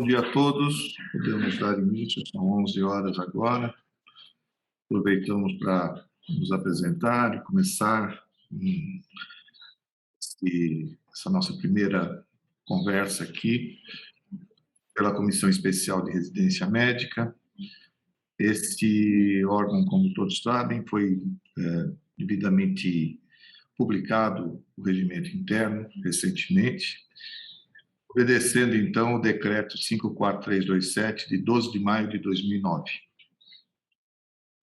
dia a todos. Podemos dar início, são 11 horas agora. Aproveitamos para nos apresentar e começar essa nossa primeira conversa aqui pela Comissão Especial de Residência Médica. Este órgão, como todos sabem, foi devidamente publicado o regimento interno recentemente, obedecendo, então, o decreto 54327, de 12 de maio de 2009.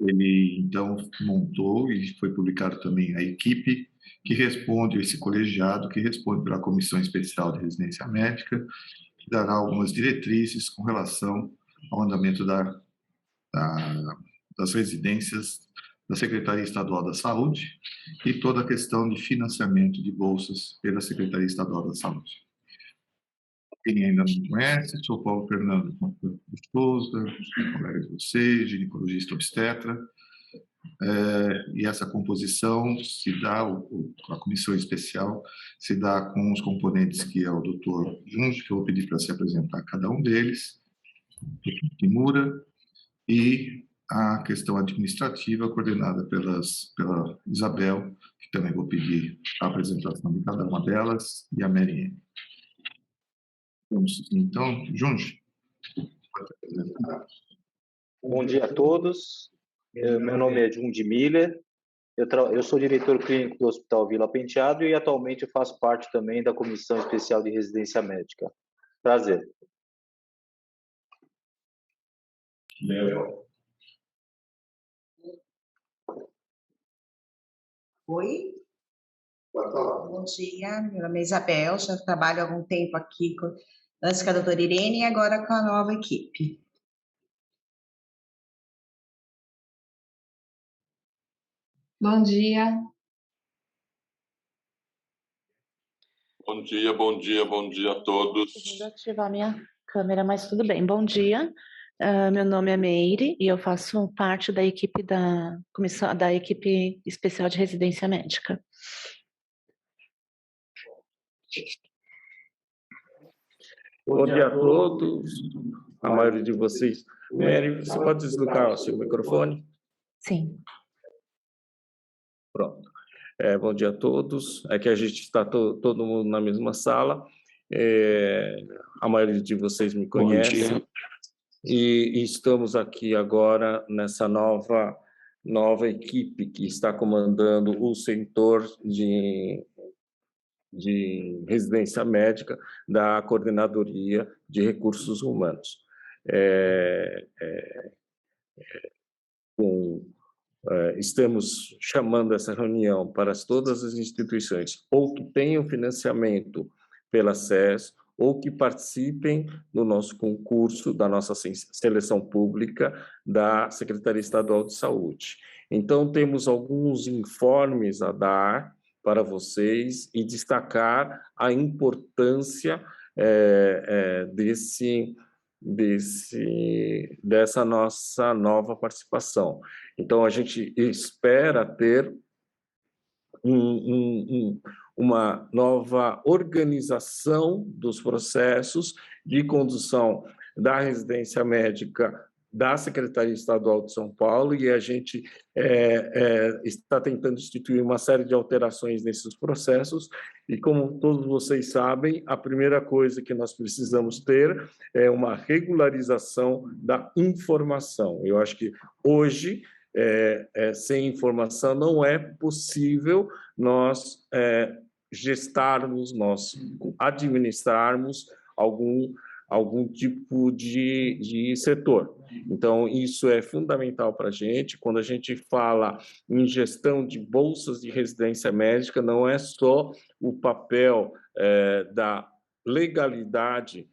Ele, então, montou e foi publicado também a equipe que responde, esse colegiado, que responde pela Comissão Especial de Residência Médica, que dará algumas diretrizes com relação ao andamento das residências da Secretaria Estadual da Saúde e toda a questão de financiamento de bolsas pela Secretaria Estadual da Saúde. Quem ainda não me conhece, sou Paulo Fernando de Souza, colega de vocês, ginecologista obstetra, e essa composição se dá, a comissão especial se dá com os componentes que é o doutor Junge, que eu vou pedir para se apresentar cada um deles, o Timura, e a questão administrativa coordenada pela Isabel, que também vou pedir a apresentação de cada uma delas, e a Mariene. Vamos, então, Junge, pode apresentar. Bom dia a todos. Meu nome é Junge Miller. Eu sou diretor clínico do Hospital Vila Penteado e atualmente faço parte também da Comissão Especial de Residência Médica. Prazer. Léo. Oi, Pode falar. bom dia. Meu nome é Isabel, já trabalho há algum tempo aqui antes com a doutora Irene e agora com a nova equipe. Bom dia. Bom dia, bom dia, bom dia a todos. Vou ativar minha câmera, mas tudo bem. Bom dia. Meu nome é Meire e eu faço parte da equipe da comissão da equipe especial de residência médica. Bom dia a todos, a maioria de vocês. Mary, você pode desligar o seu microfone? Sim. Pronto. Bom dia a todos. Aqui a gente está todo mundo na mesma sala. A maioria de vocês me conhece. E estamos aqui agora nessa nova equipe que está comandando o setor de residência médica da Coordenadoria de Recursos Humanos. Estamos chamando essa reunião para todas as instituições ou que tenham financiamento pela SES ou que participem do nosso concurso, da nossa seleção pública da Secretaria Estadual de Saúde. Então, temos alguns informes a dar para vocês e destacar a importância dessa nossa nova participação. Então, a gente espera ter uma nova organização dos processos de condução da residência médica da Secretaria Estadual de São Paulo, e a gente está tentando instituir uma série de alterações nesses processos, e como todos vocês sabem, a primeira coisa que nós precisamos ter é uma regularização da informação. Eu acho que hoje, sem informação, não é possível nós gestarmos, nós administrarmos algum tipo de setor. Então, isso é fundamental para a gente. Quando a gente fala em gestão de bolsas de residência médica, não é só o papel da legalidade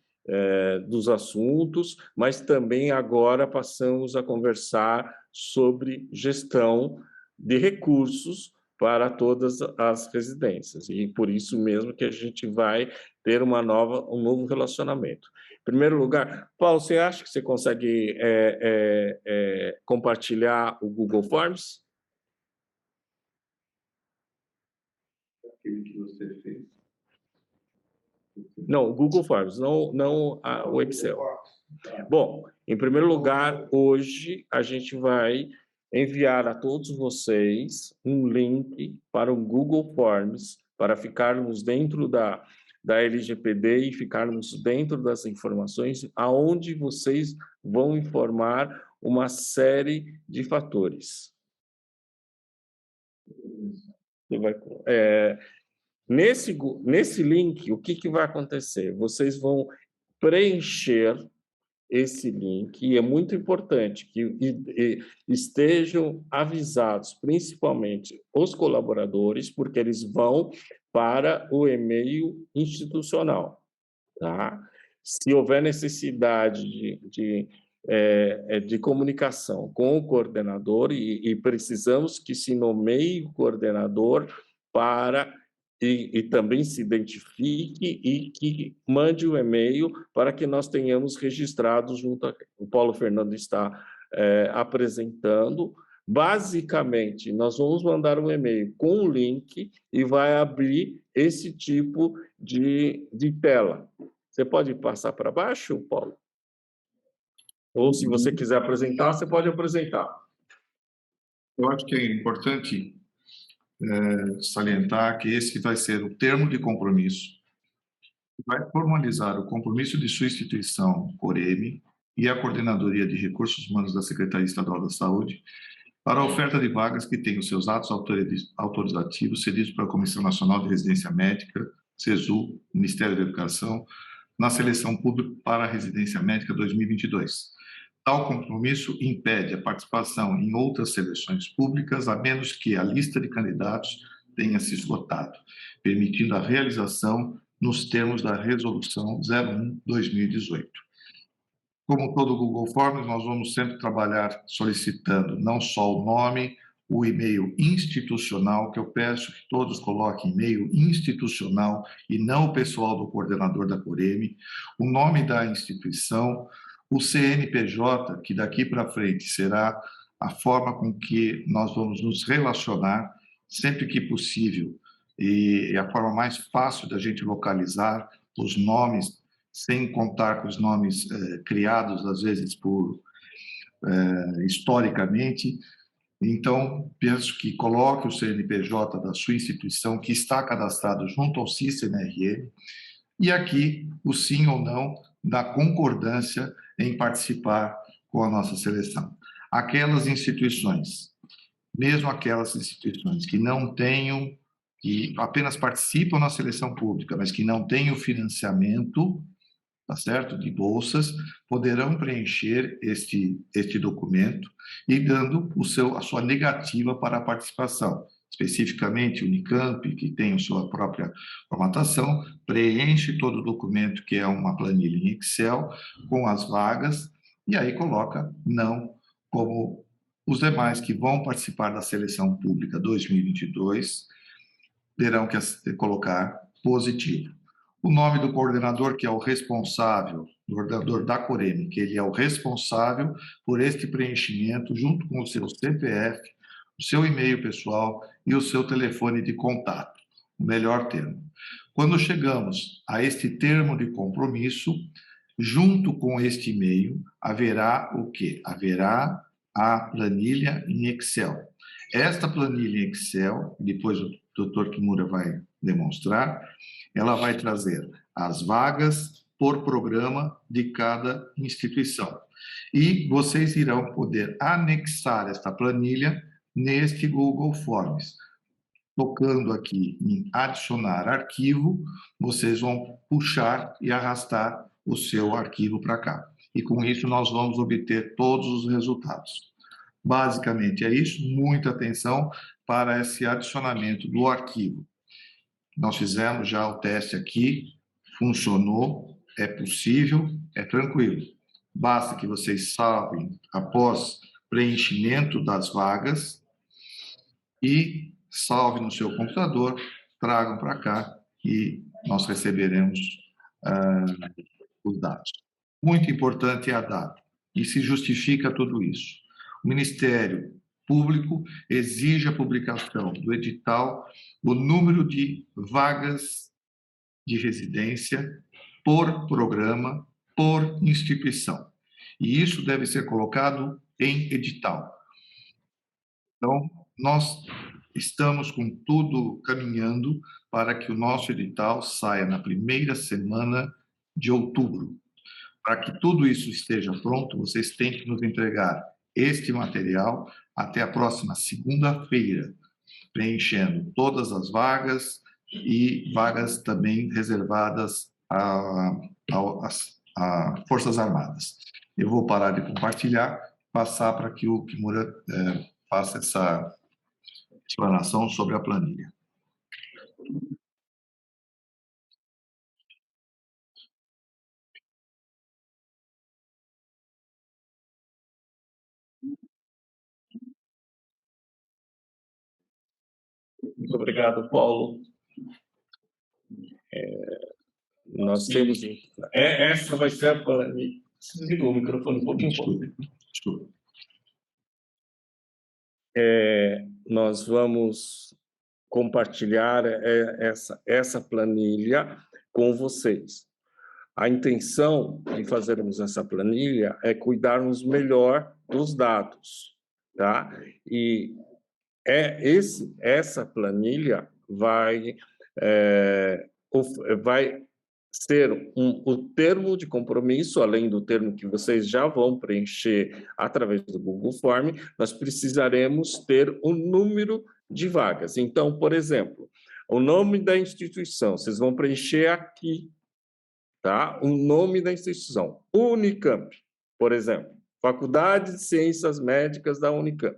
dos assuntos, mas também agora passamos a conversar sobre gestão de recursos para todas as residências, e por isso mesmo que a gente vai ter um novo relacionamento. Em primeiro lugar, Paulo, você acha que você consegue compartilhar o Google Forms? Aquele que você fez. Não, o Google Forms, não o Excel. Bom, em primeiro lugar, hoje a gente vai enviar a todos vocês um link para o Google Forms, para ficarmos dentro da LGPD e ficarmos dentro das informações, aonde vocês vão informar uma série de fatores. Nesse link, o que vai acontecer? Vocês vão preencher esse link, e é muito importante que estejam avisados, principalmente os colaboradores, porque eles vão para o e-mail institucional, tá? Se houver necessidade de comunicação com o coordenador, e precisamos que se nomeie o coordenador para e também se identifique e que mande o e-mail para que nós tenhamos registrado junto a... O Paulo Fernando está apresentando. Basicamente, nós vamos mandar um e-mail com um link e vai abrir esse tipo de tela. Você pode passar para baixo, Paulo? Ou, se você quiser apresentar, você pode apresentar. Eu acho que é importante salientar que esse vai ser o termo de compromisso, que vai formalizar o compromisso de sua instituição, Coreme, e a Coordenadoria de Recursos Humanos da Secretaria Estadual da Saúde, para a oferta de vagas que tenham seus atos autorizativos cedidos para a Comissão Nacional de Residência Médica, CESU, Ministério da Educação, na seleção pública para a Residência Médica 2022. Tal compromisso impede a participação em outras seleções públicas, a menos que a lista de candidatos tenha se esgotado, permitindo a realização nos termos da Resolução 01/2018. Como todo o Google Forms, nós vamos sempre trabalhar solicitando não só o nome, o e-mail institucional, que eu peço que todos coloquem e-mail institucional e não o pessoal do coordenador da Coreme, o nome da instituição, o CNPJ, que daqui para frente será a forma com que nós vamos nos relacionar sempre que possível, e a forma mais fácil da gente localizar os nomes, sem contar com os nomes criados, às vezes, historicamente. Então, penso que coloque o CNPJ da sua instituição, que está cadastrado junto ao CIS-MRM, e aqui o sim ou não da concordância em participar com a nossa seleção. Aquelas instituições, mesmo aquelas instituições que não tenham, que apenas participam na seleção pública, mas que não tenham financiamento, tá certo, de bolsas, poderão preencher este documento e dando a sua negativa para a participação. Especificamente, o Unicamp, que tem a sua própria formatação, preenche todo o documento, que é uma planilha em Excel, com as vagas, e aí coloca não, como os demais que vão participar da seleção pública 2022, terão que colocar positivo. O nome do coordenador, que é o responsável, do coordenador da Coreme, que ele é o responsável por este preenchimento, junto com o seu CPF, o seu e-mail pessoal e o seu telefone de contato, o melhor termo. Quando chegamos a este termo de compromisso, junto com este e-mail, haverá o quê? Haverá a planilha em Excel. Esta planilha em Excel, depois o Dr. Kimura vai demonstrar, ela vai trazer as vagas por programa de cada instituição. E vocês irão poder anexar esta planilha neste Google Forms. Tocando aqui em adicionar arquivo, vocês vão puxar e arrastar o seu arquivo para cá. E com isso nós vamos obter todos os resultados. Basicamente é isso, muita atenção para esse adicionamento do arquivo. Nós fizemos já o teste aqui, funcionou, é possível, é tranquilo. Basta que vocês salvem após preenchimento das vagas e salvem no seu computador, tragam para cá e nós receberemos os dados. Muito importante é a data, e se justifica tudo isso. O Ministério Público exige a publicação do edital, o número de vagas de residência por programa, por instituição. E isso deve ser colocado em edital. Então, nós estamos com tudo caminhando para que o nosso edital saia na primeira semana de outubro. Para que tudo isso esteja pronto, vocês têm que nos entregar este material até a próxima segunda-feira, preenchendo todas as vagas e vagas também reservadas a Forças Armadas. Eu vou parar de compartilhar, passar para que o Kimura faça essa explanação sobre a planilha. Muito obrigado, Paulo. Nós temos... Essa vai ser a planilha. Desligou o microfone um pouquinho. Desculpa. Nós vamos compartilhar essa planilha com vocês. A intenção de fazermos essa planilha é cuidarmos melhor dos dados, tá? E essa planilha vai ser o termo de compromisso, além do termo que vocês já vão preencher através do Google Form, nós precisaremos ter um número de vagas. Então, por exemplo, o nome da instituição, vocês vão preencher aqui, tá? O nome da instituição, Unicamp, por exemplo, Faculdade de Ciências Médicas da Unicamp.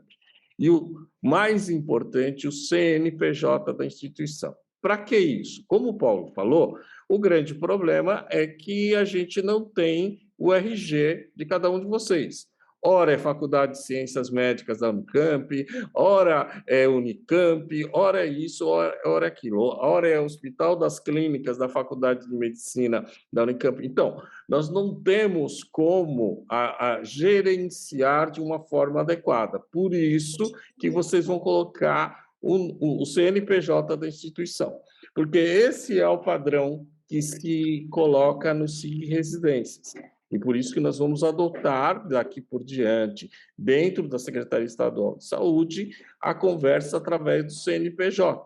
E o mais importante, o CNPJ da instituição. Para que isso? Como o Paulo falou, o grande problema é que a gente não tem o RG de cada um de vocês. Ora é Faculdade de Ciências Médicas da Unicamp, ora é Unicamp, ora é isso, ora é aquilo, ora é Hospital das Clínicas da Faculdade de Medicina da Unicamp. Então, nós não temos como gerenciar de uma forma adequada. Por isso que vocês vão colocar o CNPJ da instituição, porque esse é o padrão que se coloca no SIG Residências. E por isso que nós vamos adotar, daqui por diante, dentro da Secretaria Estadual de Saúde, a conversa através do CNPJ.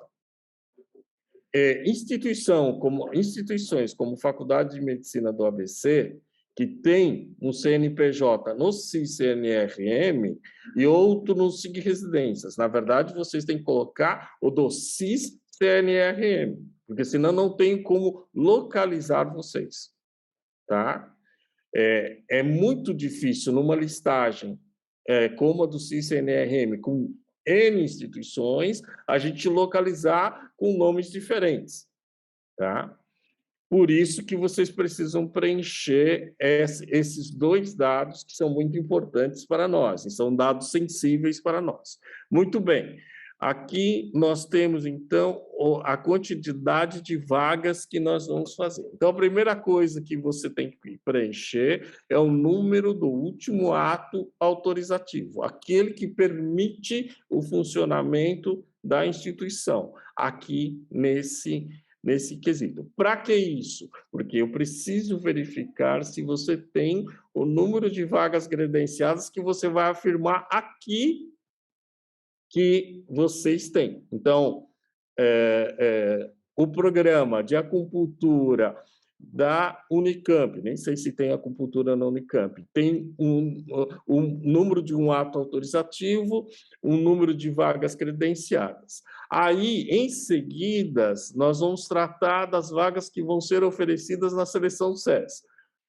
Instituições como Faculdade de Medicina do ABC, que tem um CNPJ no CIS-CNRM e outro no SIG Residências. Na verdade, vocês têm que colocar o do CIS-CNRM, porque senão não tem como localizar vocês. Tá? É muito difícil numa listagem como a do CIS-CNRM, com N instituições, a gente localizar com nomes diferentes. Tá? Por isso que vocês precisam preencher esses dois dados que são muito importantes para nós, e são dados sensíveis para nós. Muito bem. Aqui nós temos, então, a quantidade de vagas que nós vamos fazer. Então, a primeira coisa que você tem que preencher é o número do último ato autorizativo, aquele que permite o funcionamento da instituição, aqui nesse quesito. Para que isso? Porque eu preciso verificar se você tem o número de vagas credenciadas que você vai afirmar aqui que vocês têm. Então, o programa de acupuntura da Unicamp, nem sei se tem acupuntura na Unicamp, tem um número de um ato autorizativo, um número de vagas credenciadas. Aí, em seguida, nós vamos tratar das vagas que vão ser oferecidas na seleção SES.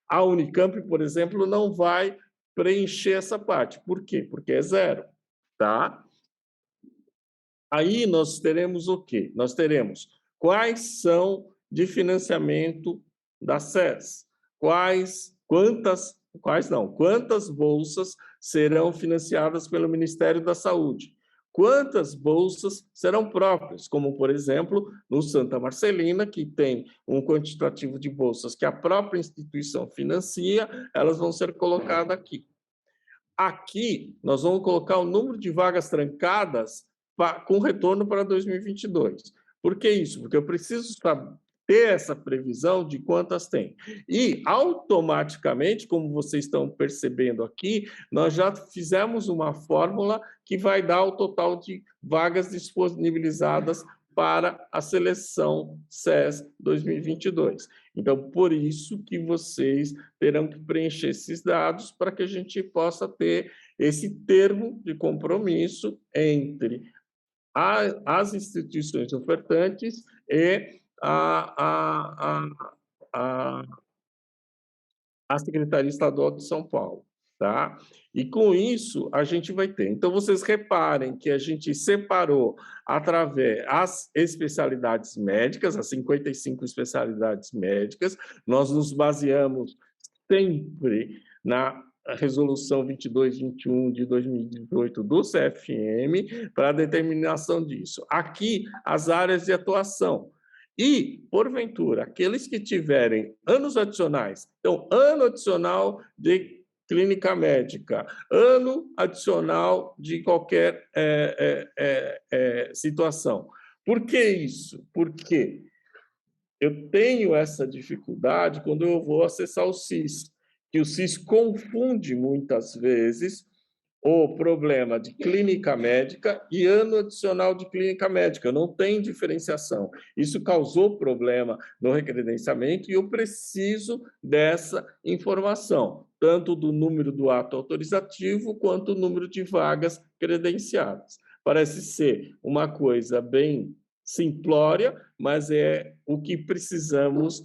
A Unicamp, por exemplo, não vai preencher essa parte. Por quê? Porque é zero, tá? Aí nós teremos o quê? Nós teremos quais são de financiamento da SES, quantas bolsas serão financiadas pelo Ministério da Saúde, quantas bolsas serão próprias, como, por exemplo, no Santa Marcelina, que tem um quantitativo de bolsas que a própria instituição financia, elas vão ser colocadas aqui. Aqui, nós vamos colocar o número de vagas trancadas com retorno para 2022. Por que isso? Porque eu preciso ter essa previsão de quantas tem. E, automaticamente, como vocês estão percebendo aqui, nós já fizemos uma fórmula que vai dar o total de vagas disponibilizadas para a seleção SES 2022. Então, por isso que vocês terão que preencher esses dados para que a gente possa ter esse termo de compromisso entre as instituições ofertantes e a Secretaria Estadual de São Paulo, tá? E com isso a gente vai ter. Então, vocês reparem que a gente separou através as especialidades médicas, as 55 especialidades médicas, nós nos baseamos sempre na Resolução 2221 de 2018 do CFM para a determinação disso. Aqui, as áreas de atuação. E, porventura, aqueles que tiverem anos adicionais, então, ano adicional de clínica médica, ano adicional de qualquer situação. Por que isso? Porque eu tenho essa dificuldade quando eu vou acessar o SIS, que o SIS confunde muitas vezes o problema de clínica médica e ano adicional de clínica médica. Não tem diferenciação. Isso causou problema no recredenciamento e eu preciso dessa informação, tanto do número do ato autorizativo quanto do número de vagas credenciadas. Parece ser uma coisa bem simplória, mas é o que precisamos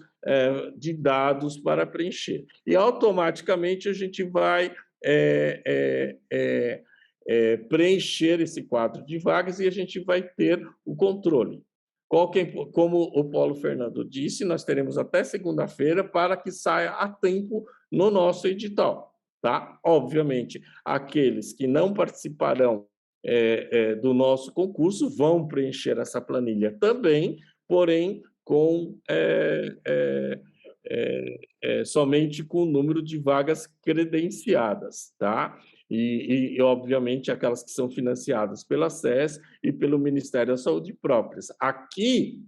de dados para preencher. E automaticamente a gente vai preencher esse quadro de vagas e a gente vai ter o controle. Como o Paulo Fernando disse, nós teremos até segunda-feira para que saia a tempo no nosso edital, tá? Obviamente, aqueles que não participarão do nosso concurso vão preencher essa planilha também, porém com somente com o número de vagas credenciadas, tá? E, obviamente, aquelas que são financiadas pela SES e pelo Ministério da Saúde próprias. Aqui,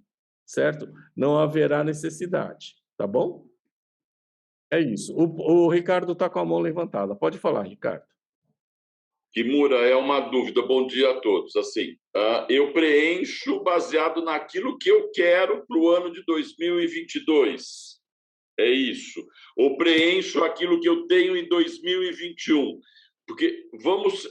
certo? Não haverá necessidade, tá bom? É isso. O Ricardo está com a mão levantada. Pode falar, Ricardo. Kimura, é uma dúvida. Bom dia a todos. Assim, eu preencho baseado naquilo que eu quero para o ano de 2022. É isso. Ou preencho aquilo que eu tenho em 2021. Porque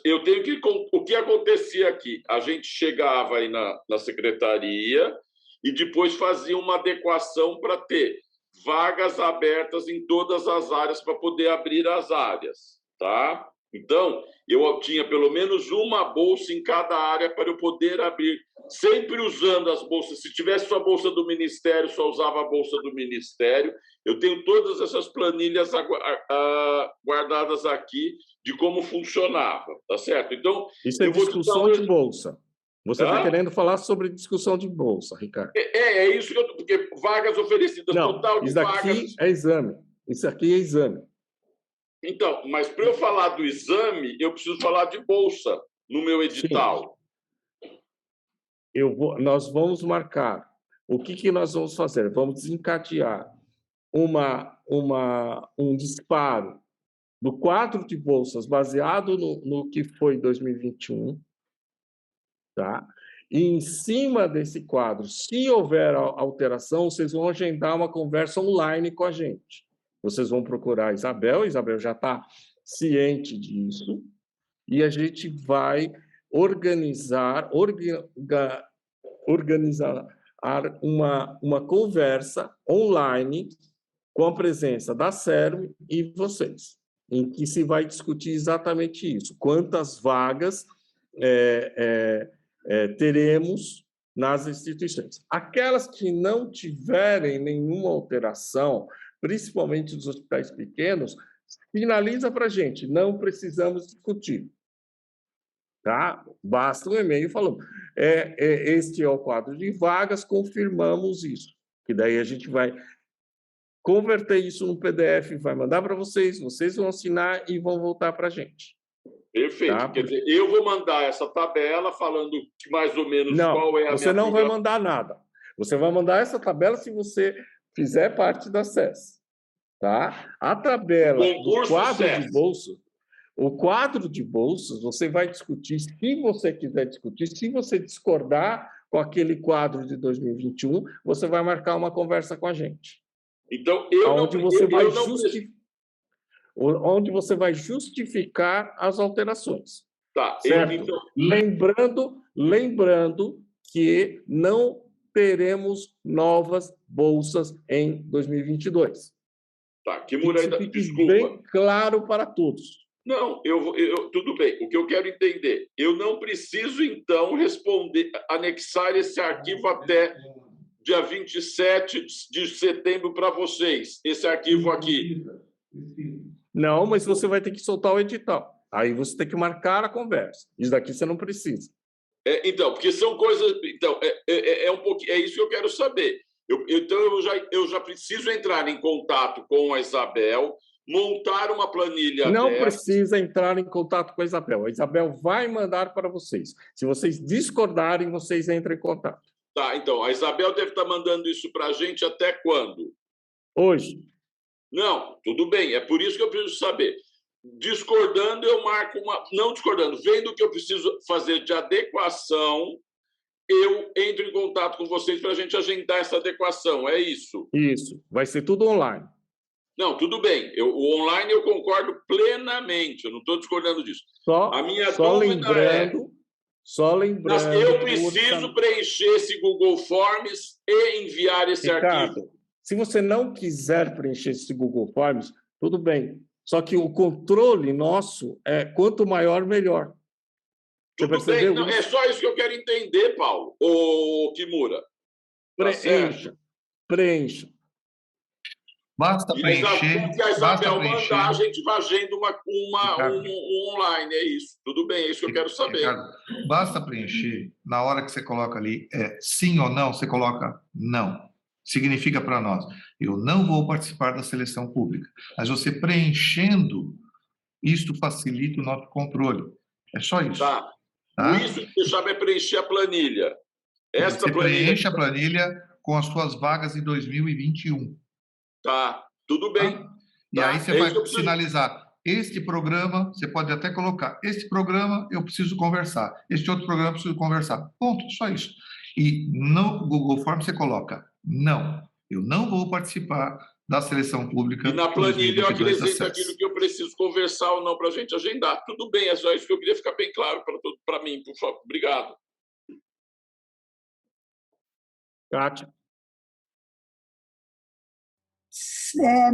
eu tenho que. O que acontecia aqui? A gente chegava aí na secretaria e depois fazia uma adequação para ter vagas abertas em todas as áreas para poder abrir as áreas, tá? Então, eu tinha pelo menos uma bolsa em cada área para eu poder abrir, sempre usando as bolsas. Se tivesse só a bolsa do Ministério, só usava a bolsa do Ministério. Eu tenho todas essas planilhas guardadas aqui de como funcionava, tá certo? Então, isso é discussão de bolsa. Você está querendo falar sobre discussão de bolsa, Ricardo? É isso que eu estou... Porque vagas oferecidas, não, total de vagas... Isso aqui é exame. Isso aqui é exame. Então, mas para eu falar do exame, eu preciso falar de bolsa no meu edital. Nós vamos marcar. O que nós vamos fazer? Vamos desencadear um disparo do quadro de bolsas baseado no que foi 2021, tá? E em cima desse quadro, se houver alteração, vocês vão agendar uma conversa online com a gente. Vocês vão procurar a Isabel já está ciente disso, e a gente vai organizar uma conversa online com a presença da SERM e vocês, em que se vai discutir exatamente isso, quantas vagas teremos nas instituições. Aquelas que não tiverem nenhuma alteração, principalmente dos hospitais pequenos, finaliza para a gente, não precisamos discutir. Tá? Basta um e-mail falando, este é o quadro de vagas, confirmamos isso. Que daí a gente vai converter isso no PDF, vai mandar para vocês, vocês vão assinar e vão voltar para a gente. Perfeito. Tá? Quer dizer, eu vou mandar essa tabela falando que mais ou menos qual é a você não vai mandar nada. Você vai mandar essa tabela se você fizer parte da SES. Tá? A tabela do quadro de bolsas, o quadro de bolsas, você vai discutir, se você quiser discutir, se você discordar com aquele quadro de 2021, você vai marcar uma conversa com a gente. Então, onde você vai justificar as alterações. Tá, certo? Lembrando que não teremos novas bolsas em 2022. Tá, Kimura, desculpa. Bem claro para todos. Não, tudo bem. O que eu quero entender, eu não preciso, então, anexar esse arquivo até dia 27 de setembro para vocês, esse arquivo aqui. Não, mas você vai ter que soltar o edital. Aí você tem que marcar a conversa. Isso daqui você não precisa. Então, porque são coisas... Então, um pouquinho, é isso que eu quero saber. Então, eu já preciso entrar em contato com a Isabel, montar uma planilha. Não precisa entrar em contato com a Isabel. A Isabel vai mandar para vocês. Se vocês discordarem, vocês entram em contato. Tá, então, a Isabel deve estar mandando isso para a gente até quando? Hoje. Não, tudo bem, é por isso que eu preciso saber. Discordando, eu marco uma... Não discordando, vendo o que eu preciso fazer de adequação, eu entro em contato com vocês para a gente agendar essa adequação, é isso? Isso, vai ser tudo online. Não, tudo bem. O online eu concordo plenamente, eu não estou discordando disso. A minha dúvida Só lembrando... Mas eu preciso preencher esse Google Forms e enviar esse arquivo. Se você não quiser preencher esse Google Forms, tudo bem. Só que o controle nosso é quanto maior, melhor. Tudo bem, não, é só isso que eu quero entender, Paulo. Ô, Kimura. Preencha. Basta preencher. Se a Isabel mandar, a gente vai agenda um online, é isso. Tudo bem, é isso que eu quero saber. Ricardo, basta preencher, na hora que você coloca ali, sim ou não, você coloca não. Significa para nós, eu não vou participar da seleção pública. Mas você preenchendo, isto facilita o nosso controle. É só isso. Tá. Isso que você chama é preencher a planilha. Você preenche a planilha com as suas vagas em 2021. Tá, tudo bem. Tá? E aí você vai sinalizar, este programa, você pode até colocar, este programa eu preciso conversar, este outro programa eu preciso conversar. Ponto, só isso. E no Google Forms você coloca, não, eu não vou participar da seleção pública. E na planilha eu acrescento aquilo que eu preciso conversar ou não para a gente agendar. Tudo bem, é só isso que eu queria ficar bem claro para mim, por favor. Obrigado. Kátia.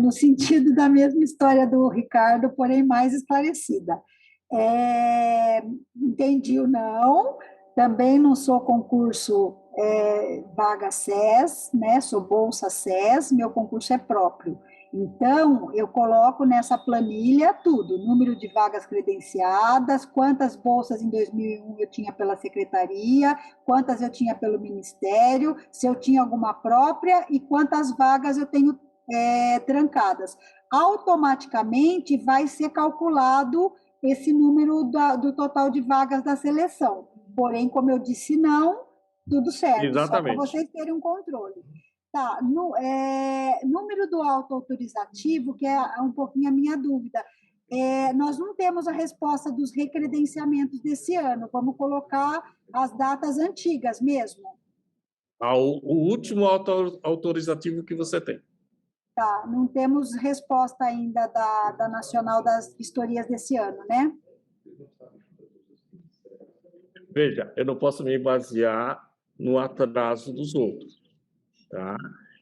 No sentido da mesma história do Ricardo, porém mais esclarecida. Entendi o não, também não sou concurso vaga SES, né? Sou bolsa SES, meu concurso é próprio. Então, eu coloco nessa planilha tudo, número de vagas credenciadas, quantas bolsas em 2001 eu tinha pela secretaria, quantas eu tinha pelo ministério, se eu tinha alguma própria e quantas vagas eu tenho trancadas. Automaticamente vai ser calculado esse número do total de vagas da seleção. Porém, como eu disse, não, tudo certo. Exatamente. Só para vocês terem um controle. Tá, número do auto-autorizativo, que é um pouquinho a minha dúvida. Nós não temos a resposta dos recredenciamentos desse ano. Vamos colocar as datas antigas mesmo. O último auto-autorizativo que você tem. Tá, não temos resposta ainda da Nacional das Vistorias desse ano, né? Veja, eu não posso me basear no atraso dos outros, tá?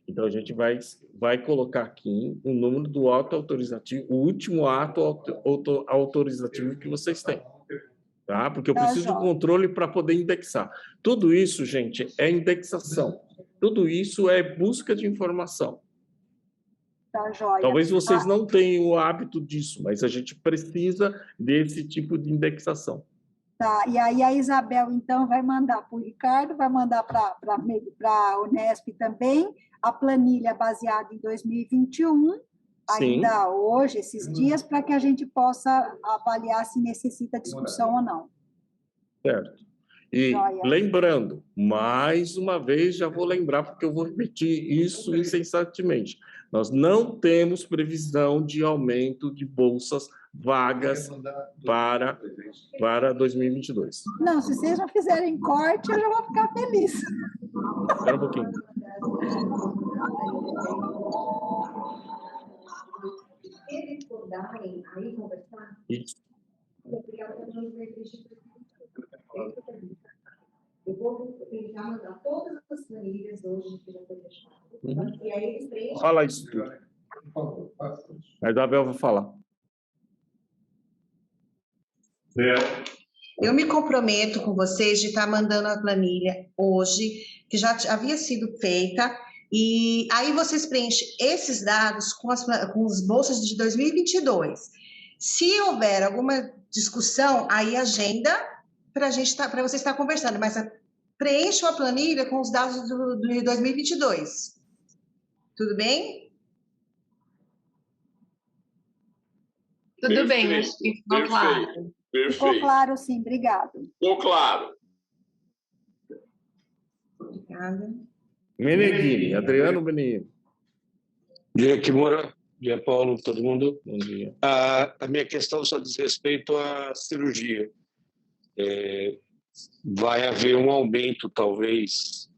Então, a gente vai colocar aqui o número do ato autorizativo, o último ato autorizativo que vocês têm, tá? Porque eu preciso de controle para poder indexar. Tudo isso, gente, é indexação. Tudo isso é busca de informação. Tá, joia. Talvez vocês não tenham o hábito disso, mas a gente precisa desse tipo de indexação. Tá, e aí a Isabel, então, vai mandar para o Ricardo, vai mandar para a Unesp também, a planilha baseada em 2021, ainda hoje, esses dias, para que a gente possa avaliar se necessita discussão ou não. Certo. E Joia. lembrando, mais uma vez, já vou lembrar, porque eu vou repetir isso incessantemente. Nós não temos previsão de aumento de bolsas vagas para 2022. Não, se vocês não fizerem corte, eu já vou ficar feliz. Espera um pouquinho. Isso. Eu vou tentar mandar todas as planilhas hoje que já foi fechado. E aí eles preenchem. Fala isso tudo. A Isabel vai falar. Eu me comprometo com vocês de estar mandando a planilha hoje, que já havia sido feita, e aí vocês preenchem esses dados com os bolsas de 2022. Se houver alguma discussão, aí agenda para você estar conversando, mas preencham a planilha com os dados de 2022. Tudo bem? Tudo bem, acho que ficou claro. Perfeito. Ficou claro, sim, obrigado. Ficou claro. Obrigada. Meneghini, Adriano Meneghini. Bom dia, Kimura. Bom dia, Paulo, todo mundo. Bom dia. A minha questão só diz respeito à cirurgia. Vai haver um aumento, talvez,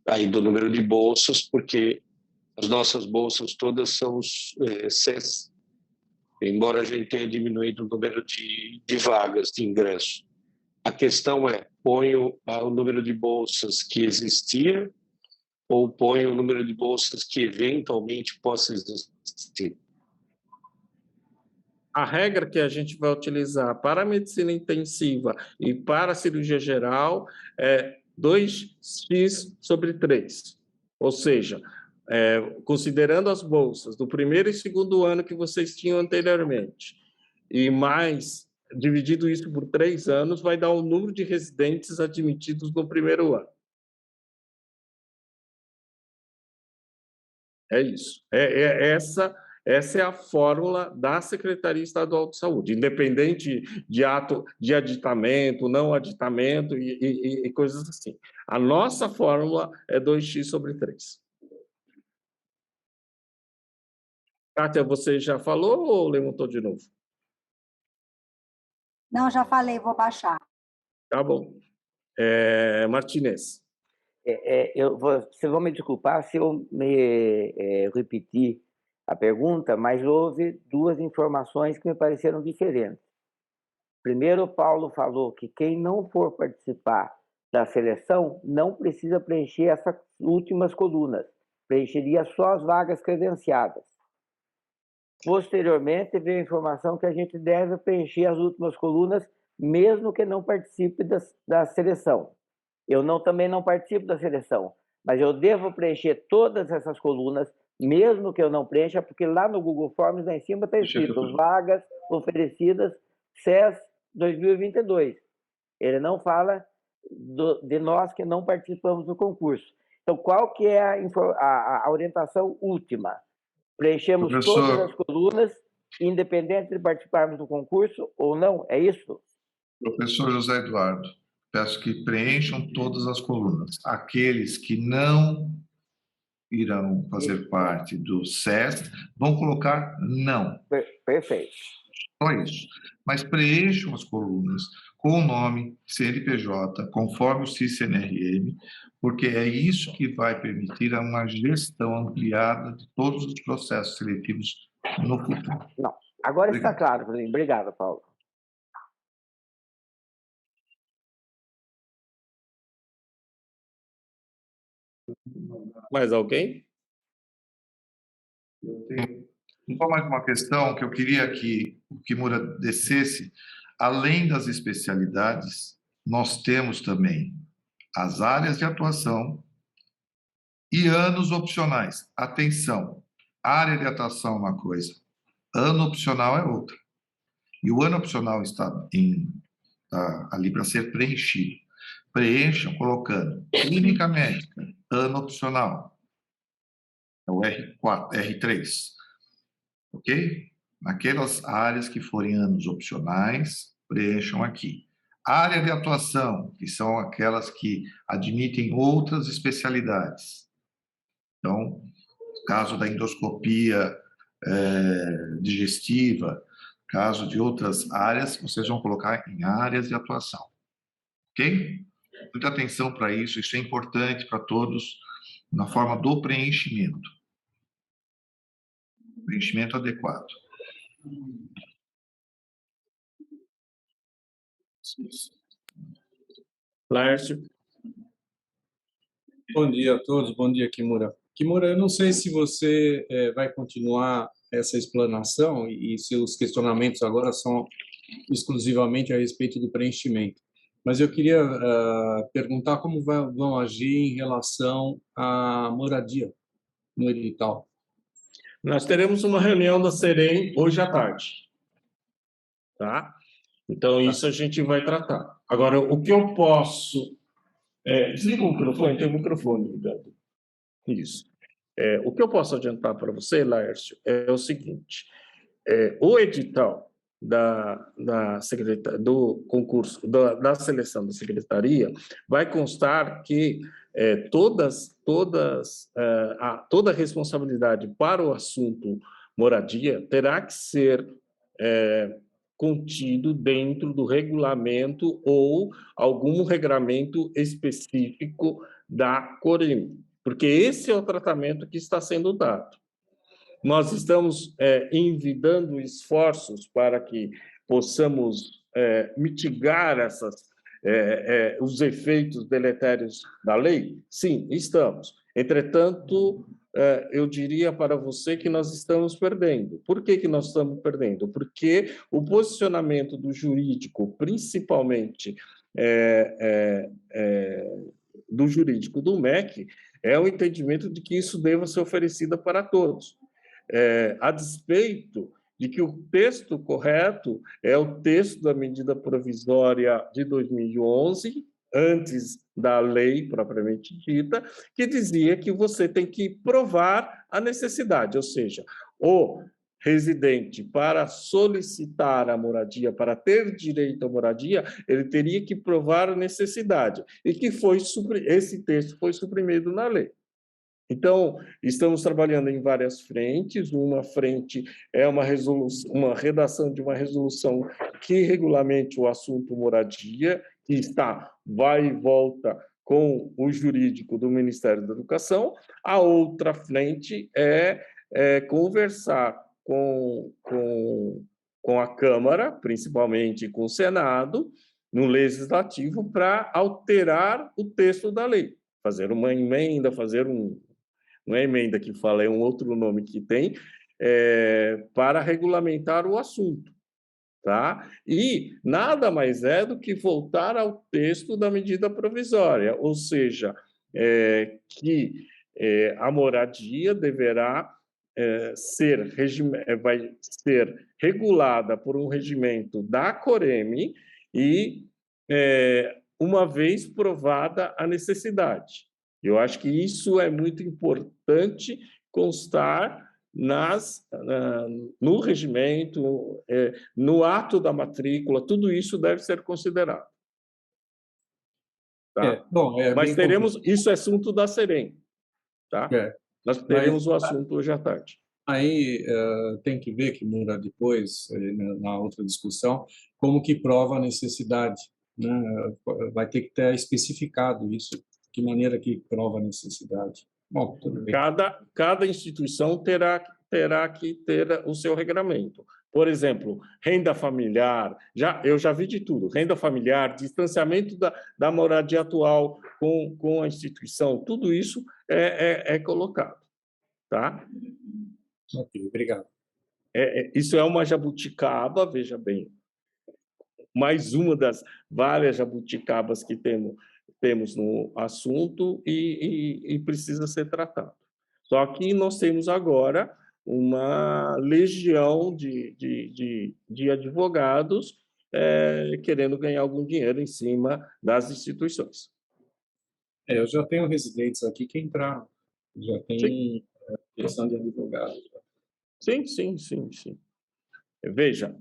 aí do número de bolsas, porque as nossas bolsas todas são SES, embora a gente tenha diminuído o número de vagas de ingresso. A questão é, ponho o número de bolsas que existia ou ponho o número de bolsas que eventualmente possa existir? A regra que a gente vai utilizar para a medicina intensiva e para a cirurgia geral é 2x/3. Ou seja, considerando as bolsas do primeiro e segundo ano que vocês tinham anteriormente, e mais, dividido isso por 3 anos, vai dar o número de residentes admitidos no primeiro ano. É isso. Essa é a fórmula da Secretaria Estadual de Saúde, independente de aditamento, não aditamento e coisas assim. A nossa fórmula é 2x/3. Kátia, você já falou ou levantou de novo? Não, já falei, vou baixar. Tá bom. Martinez. Vocês vão me desculpar se eu me repetir a pergunta, mas houve 2 informações que me pareceram diferentes. Primeiro, o Paulo falou que quem não for participar da seleção não precisa preencher essas últimas colunas, preencheria só as vagas credenciadas. Posteriormente, veio a informação que a gente deve preencher as últimas colunas, mesmo que não participe da seleção. Eu também não participo da seleção, mas eu devo preencher todas essas colunas, mesmo que eu não preencha, porque lá no Google Forms, lá em cima, está escrito vagas oferecidas SES 2022. Ele não fala de nós que não participamos do concurso. Então, qual que é a orientação última? Preenchemos todas as colunas, independente de participarmos do concurso ou não? É isso? Professor José Eduardo, peço que preencham todas as colunas. Aqueles que não irão fazer parte do SES vão colocar não. Perfeito. Só isso. Mas preencham as colunas com o nome CNPJ, conforme o CIS-CNRM, porque é isso que vai permitir uma gestão ampliada de todos os processos seletivos no futuro. Não. Agora Obrigado. Está claro para mim. Obrigado, Paulo. Mais alguém? Eu tenho só mais uma questão que eu queria que o Kimura descesse. Além das especialidades, nós temos também as áreas de atuação e anos opcionais. Atenção, área de atuação é uma coisa, ano opcional é outra. E o ano opcional está ali para ser preenchido. Preencham colocando clínica médica, ano opcional. É o R3. Ok? Naquelas áreas que forem anos opcionais, preencham aqui. Área de atuação, que são aquelas que admitem outras especialidades. Então, caso da endoscopia digestiva, caso de outras áreas, vocês vão colocar em áreas de atuação. Ok? Muita atenção para isso, isso é importante para todos na forma do preenchimento. Preenchimento adequado. Laércio. Bom dia a todos, bom dia, Kimura. Kimura, eu não sei se você vai continuar essa explanação e seus questionamentos agora são exclusivamente a respeito do preenchimento. Mas eu queria perguntar como vão agir em relação à moradia no edital. Nós teremos uma reunião da Serem hoje à tarde. Tá? Então, isso a gente vai tratar. Agora, o que eu posso... desliga o microfone, tem um microfone ligado. Isso. O que eu posso adiantar para você, Laércio, é o seguinte. O edital do concurso, da seleção da secretaria, vai constar que toda a responsabilidade para o assunto moradia terá que ser contido dentro do regulamento ou algum regramento específico da Corem, porque esse é o tratamento que está sendo dado. Nós estamos envidando esforços para que possamos mitigar os efeitos deletérios da lei? Sim, estamos. Entretanto, eu diria para você que nós estamos perdendo. Por que nós estamos perdendo? Porque o posicionamento do jurídico, principalmente do jurídico do MEC, é o entendimento de que isso deva ser oferecido para todos. A despeito de que o texto correto é o texto da medida provisória de 2011, antes da lei propriamente dita, que dizia que você tem que provar a necessidade, ou seja, o residente, para solicitar a moradia, para ter direito à moradia, ele teria que provar a necessidade, e que esse texto foi suprimido na lei. Então, estamos trabalhando em várias frentes. Uma frente é uma redação de uma resolução que regulamente o assunto moradia, que vai e volta com o jurídico do Ministério da Educação. A outra frente é conversar com a Câmara, principalmente com o Senado, no Legislativo, para alterar o texto da lei, fazer uma emenda, não é emenda que fala, é um outro nome que tem, para regulamentar o assunto. Tá? E nada mais é do que voltar ao texto da medida provisória, ou seja, que a moradia deverá vai ser regulada por um regimento da Corem e, uma vez provada a necessidade. Eu acho que isso é muito importante constar no regimento, no ato da matrícula, tudo isso deve ser considerado. Tá? Mas teremos, isso é assunto da Serem. Tá? Nós teremos o assunto hoje à tarde. Aí tem que ver, que muda depois, na outra discussão, como que prova a necessidade. Né? Vai ter que ter especificado isso. Que maneira que prova a necessidade? Bom, tudo bem. Cada instituição terá que ter o seu regramento. Por exemplo, renda familiar, eu já vi de tudo. Renda familiar, distanciamento da moradia atual com a instituição, tudo isso é colocado. Tá? Ok, obrigado. Isso é uma jabuticaba, veja bem. Mais uma das várias jabuticabas que temos no assunto e precisa ser tratado. Só que nós temos agora uma legião de advogados querendo ganhar algum dinheiro em cima das instituições. Eu já tenho residentes aqui que entraram, já tem questão de advogados. Sim. Veja,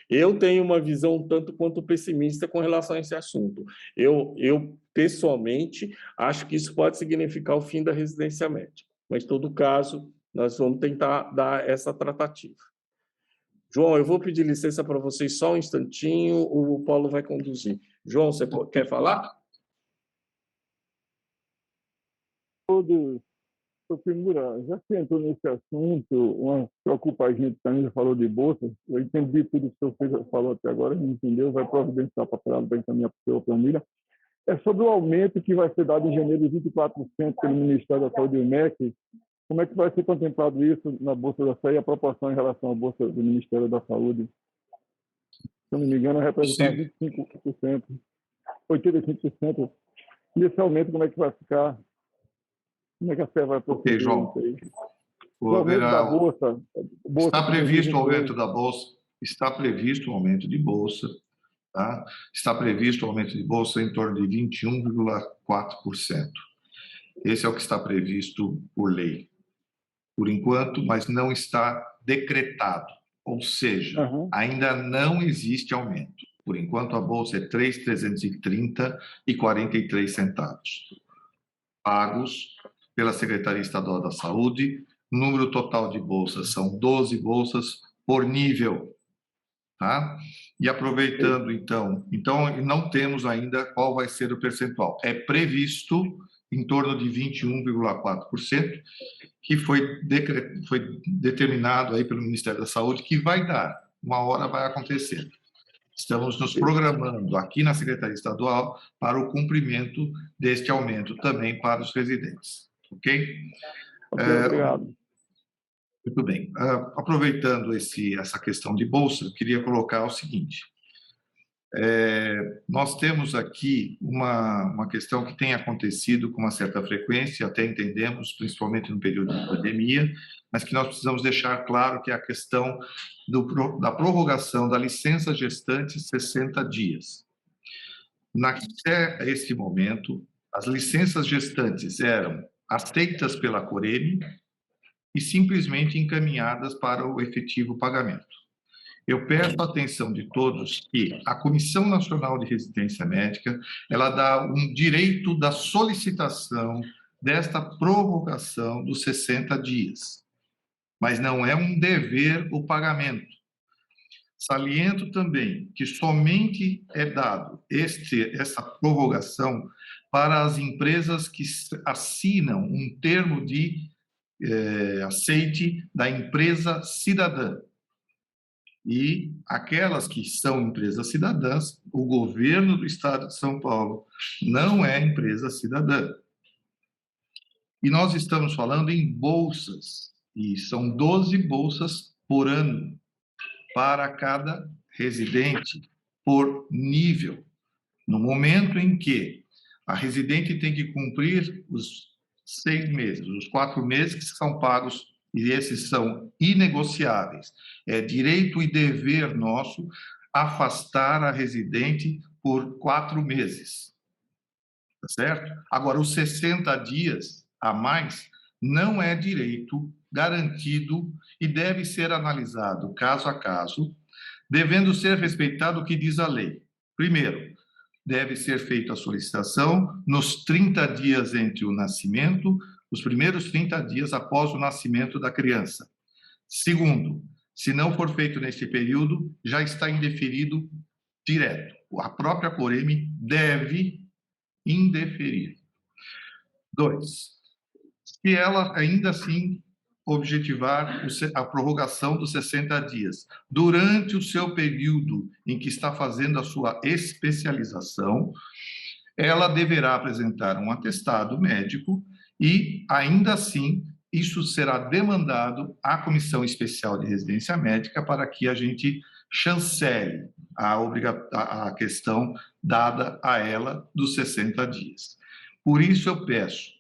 Eu tenho uma visão um tanto quanto pessimista com relação a esse assunto. Eu pessoalmente, acho que isso pode significar o fim da residência médica. Mas, em todo caso, nós vamos tentar dar essa tratativa. João, eu vou pedir licença para vocês só um instantinho, o Paulo vai conduzir. João, você quer falar? Sr. Kimura, já que entrou nesse assunto, uma preocupa a gente também, já falou de bolsa, eu entendi tudo que o senhor falou até agora, não entendeu, vai providenciar para falar bem também para a sua família. É sobre o aumento que vai ser dado em janeiro de 24% pelo Ministério da Saúde e o MEC. Como é que vai ser contemplado isso na Bolsa da Saúde e a proporção em relação à Bolsa do Ministério da Saúde? Se eu não me engano, representa 25%, 85%. E esse aumento, como é que vai ficar? Como é que a FE vai proceder? João. O aumento da bolsa está previsto o aumento da bolsa, está previsto o aumento de bolsa, tá? Está previsto o aumento de bolsa em torno de 21,4%. Esse é o que está previsto por lei, por enquanto, mas não está decretado, ou seja, ainda não existe aumento. Por enquanto, a bolsa é R$ 3.330,43, pagos pela Secretaria Estadual da Saúde. O número total de bolsas são 12 bolsas por nível, tá? E aproveitando, então não temos ainda qual vai ser o percentual. É previsto em torno de 21,4%, que foi determinado aí pelo Ministério da Saúde, que vai dar, uma hora vai acontecer. Estamos nos programando aqui na Secretaria Estadual para o cumprimento deste aumento também para os residentes. Ok? Obrigado. Muito bem. Aproveitando essa questão de bolsa, eu queria colocar o seguinte. Nós temos aqui uma questão que tem acontecido com uma certa frequência, até entendemos, principalmente no período de pandemia, mas que nós precisamos deixar claro que é a questão da prorrogação da licença gestante 60 dias. Até este momento, as licenças gestantes eram aceitas pela Coreme e simplesmente encaminhadas para o efetivo pagamento. Eu peço a atenção de todos que a Comissão Nacional de Residência Médica, ela dá um direito da solicitação desta prorrogação dos 60 dias, mas não é um dever o pagamento. Saliento também que somente é dado essa prorrogação para as empresas que assinam um termo de aceite da empresa cidadã. E aquelas que são empresas cidadãs, o governo do Estado de São Paulo não é empresa cidadã. E nós estamos falando em bolsas, e são 12 bolsas por ano para cada residente, por nível. No momento em que a residente tem que cumprir os 6 meses, os 4 meses que são pagos, e esses são inegociáveis. É direito e dever nosso afastar a residente por 4 meses. Tá certo? Agora, os 60 dias a mais não é direito garantido e deve ser analisado caso a caso, devendo ser respeitado o que diz a lei. Primeiro, deve ser feita a solicitação nos 30 dias entre o nascimento, os primeiros 30 dias após o nascimento da criança. Segundo, se não for feito neste período, já está indeferido direto. A própria Coreme deve indeferir. 2, se ela ainda assim objetivar a prorrogação dos 60 dias, durante o seu período em que está fazendo a sua especialização, ela deverá apresentar um atestado médico e, ainda assim, isso será demandado à Comissão Especial de Residência Médica para que a gente chancele a questão dada a ela dos 60 dias. Por isso eu peço,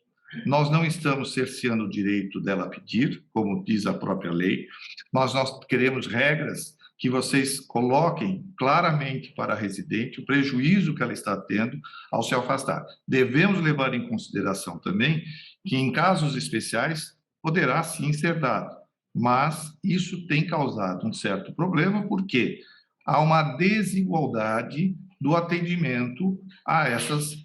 nós não estamos cerceando o direito dela pedir, como diz a própria lei, mas nós queremos regras que vocês coloquem claramente para a residente o prejuízo que ela está tendo ao se afastar. Devemos levar em consideração também que, em casos especiais, poderá sim ser dado, mas isso tem causado um certo problema, porque há uma desigualdade do atendimento a essas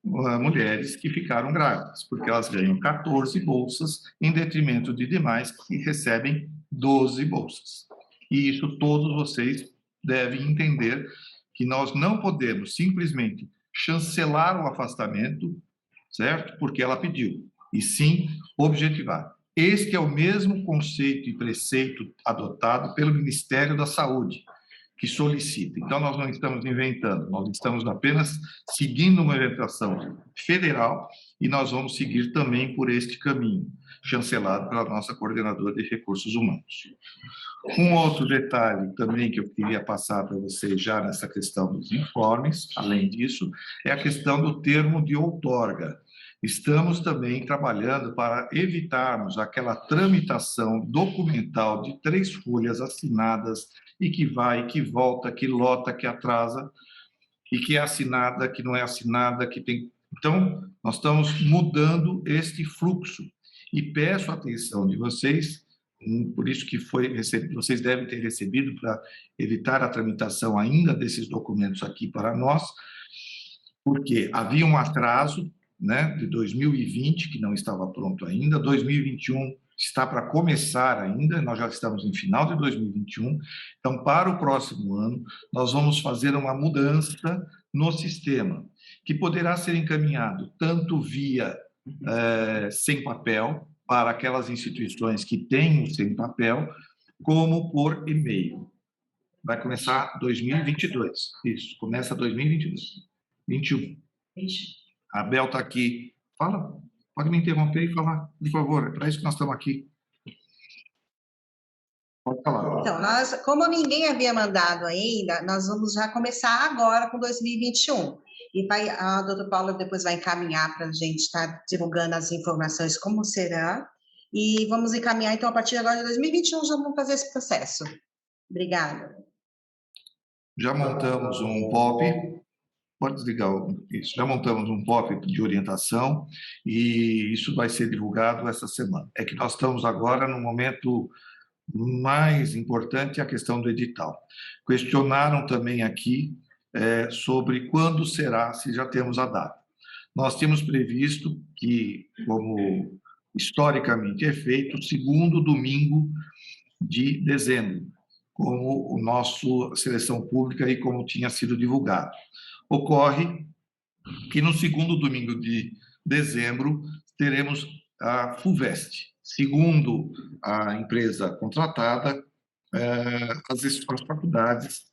mulheres que ficaram grávidas, porque elas ganham 14 bolsas em detrimento de demais que recebem 12 bolsas. E isso todos vocês devem entender, que nós não podemos simplesmente chancelar o afastamento, certo? Porque ela pediu, e sim objetivar. Este é o mesmo conceito e preceito adotado pelo Ministério da Saúde, que solicita. Então, nós não estamos inventando, nós estamos apenas seguindo uma orientação federal e nós vamos seguir também por este caminho, chancelado pela nossa coordenadora de recursos humanos. Um outro detalhe também que eu queria passar para vocês já nessa questão dos informes, além disso, é a questão do termo de outorga. Estamos também trabalhando para evitarmos aquela tramitação documental de 3 folhas assinadas e que vai, que volta, que lota, que atrasa, e que é assinada, que não é assinada, que tem... Então, nós estamos mudando este fluxo. E peço a atenção de vocês, por isso que vocês devem ter recebido, para evitar a tramitação ainda desses documentos aqui para nós, porque havia um atraso, né, de 2020, que não estava pronto ainda, 2021 está para começar ainda, nós já estamos em final de 2021, então, para o próximo ano, nós vamos fazer uma mudança no sistema, que poderá ser encaminhado tanto via sem papel, para aquelas instituições que têm o sem papel, como por e-mail. Vai começar 2022, isso, começa 2022, 21. A Bel está aqui. Fala, pode me interromper e falar, por favor, é para isso que nós estamos aqui. Pode falar. Então, como ninguém havia mandado ainda, nós vamos já começar agora com 2021. E a doutora Paula depois vai encaminhar para a gente estar divulgando as informações como será. E vamos encaminhar, então, a partir agora de 2021, já vamos fazer esse processo. Obrigada. Já montamos um POP. Pode desligar isso. Já montamos um POP de orientação e isso vai ser divulgado essa semana. É que nós estamos agora no momento mais importante, a questão do edital. Questionaram também aqui sobre quando será, se já temos a data. Nós temos previsto que, como historicamente é feito, o segundo domingo de dezembro, como o nosso seleção pública e como tinha sido divulgado. Ocorre que no segundo domingo de dezembro teremos a FUVEST. Segundo a empresa contratada, as faculdades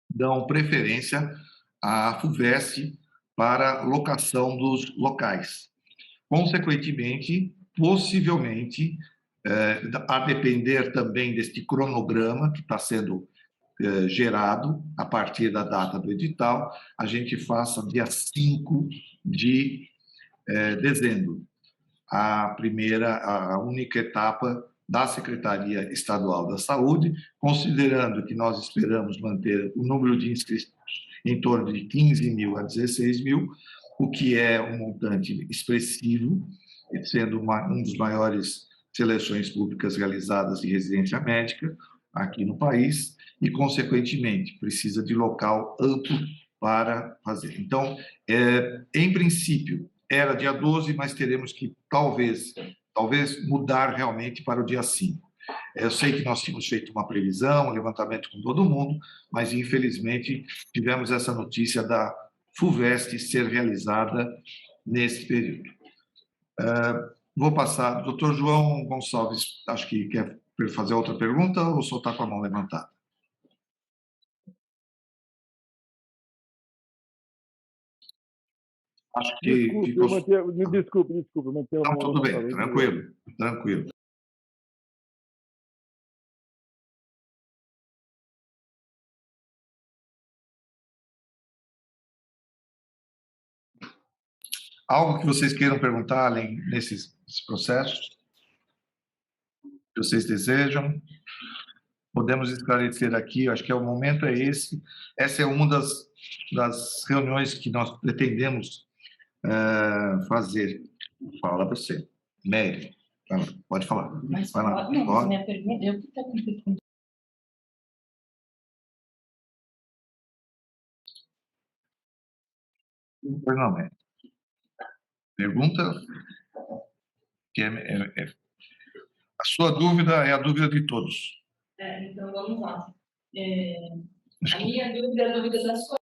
dão preferência à FUVEST para locação dos locais. Consequentemente, possivelmente, a depender também deste cronograma que está sendo gerado a partir da data do edital, a gente faça dia 5 de dezembro, a única etapa da Secretaria Estadual da Saúde, considerando que nós esperamos manter o número de inscritos em torno de 15 mil a 16 mil, o que é um montante expressivo, sendo um dos maiores seleções públicas realizadas de residência médica aqui no país, e, consequentemente, precisa de local amplo para fazer. Então, em princípio, era dia 12, mas teremos que, talvez mudar realmente para o dia 5. Eu sei que nós tínhamos feito uma previsão, um levantamento com todo mundo, mas, infelizmente, tivemos essa notícia da FUVEST ser realizada nesse período. Vou passar, doutor João Gonçalves, acho que quer fazer outra pergunta ou só está com a mão levantada? Acho que... Desculpe. Não, tudo bem, tranquilo. Algo que vocês queiram perguntar além nesses processos? Que vocês desejam? Podemos esclarecer aqui, acho que o momento é esse. Essa é uma das reuniões que nós pretendemos fazer. Fala você. Mary, pode falar. Mas vai lá. Não, minha pergunta, eu que estou com internamente. Pergunta que a sua dúvida é a dúvida de todos. Então vamos lá. A minha dúvida é a dúvida da sua.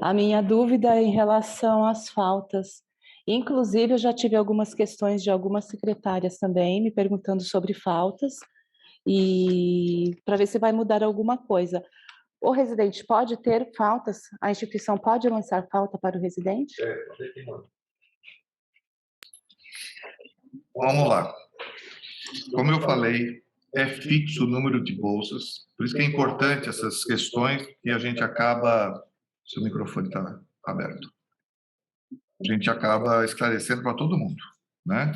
A minha dúvida é em relação às faltas. Inclusive, eu já tive algumas questões de algumas secretárias também me perguntando sobre faltas e para ver se vai mudar alguma coisa. O residente pode ter faltas? A instituição pode lançar falta para o residente? Vamos lá. Como eu falei, é fixo o número de bolsas, por isso que é importante essas questões e a gente acaba... Seu microfone está aberto. A gente acaba esclarecendo para todo mundo, né?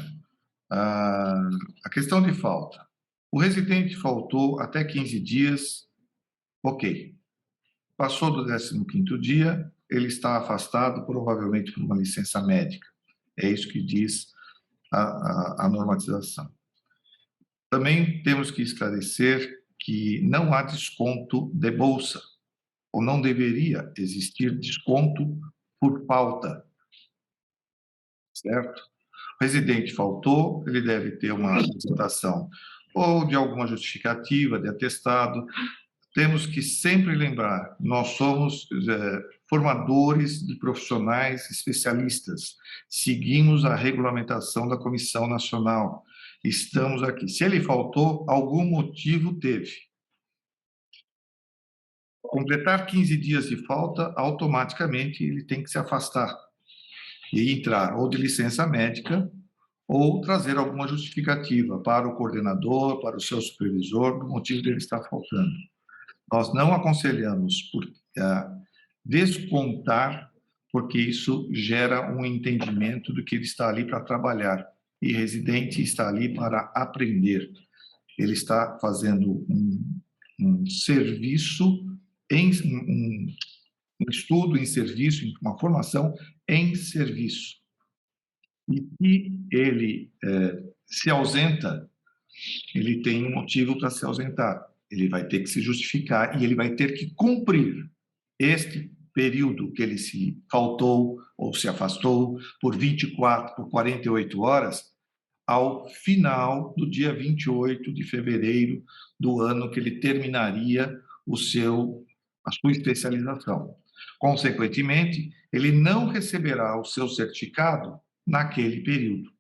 A questão de falta. O residente faltou até 15 dias, ok. Passou do 15º dia, ele está afastado, provavelmente por uma licença médica. É isso que diz a normatização. Também temos que esclarecer que não há desconto de bolsa, ou não deveria existir desconto por falta, certo? O residente faltou, ele deve ter uma apresentação ou de alguma justificativa, de atestado. Temos que sempre lembrar, nós somos formadores de profissionais especialistas, seguimos a regulamentação da Comissão Nacional, estamos aqui. Se ele faltou, algum motivo teve. Completar 15 dias de falta, automaticamente ele tem que se afastar e entrar ou de licença médica ou trazer alguma justificativa para o coordenador, para o seu supervisor, do motivo dele estar faltando. Nós não aconselhamos descontar, porque isso gera um entendimento do que ele está ali para trabalhar. E residente está ali para aprender. Ele está fazendo um serviço, um estudo em serviço, uma formação em serviço. E se ele se ausenta, ele tem um motivo para se ausentar. Ele vai ter que se justificar e ele vai ter que cumprir este período que ele se faltou ou se afastou por 24, por 48 horas, ao final do dia 28 de fevereiro do ano que ele terminaria a sua especialização. Consequentemente, ele não receberá o seu certificado naquele período.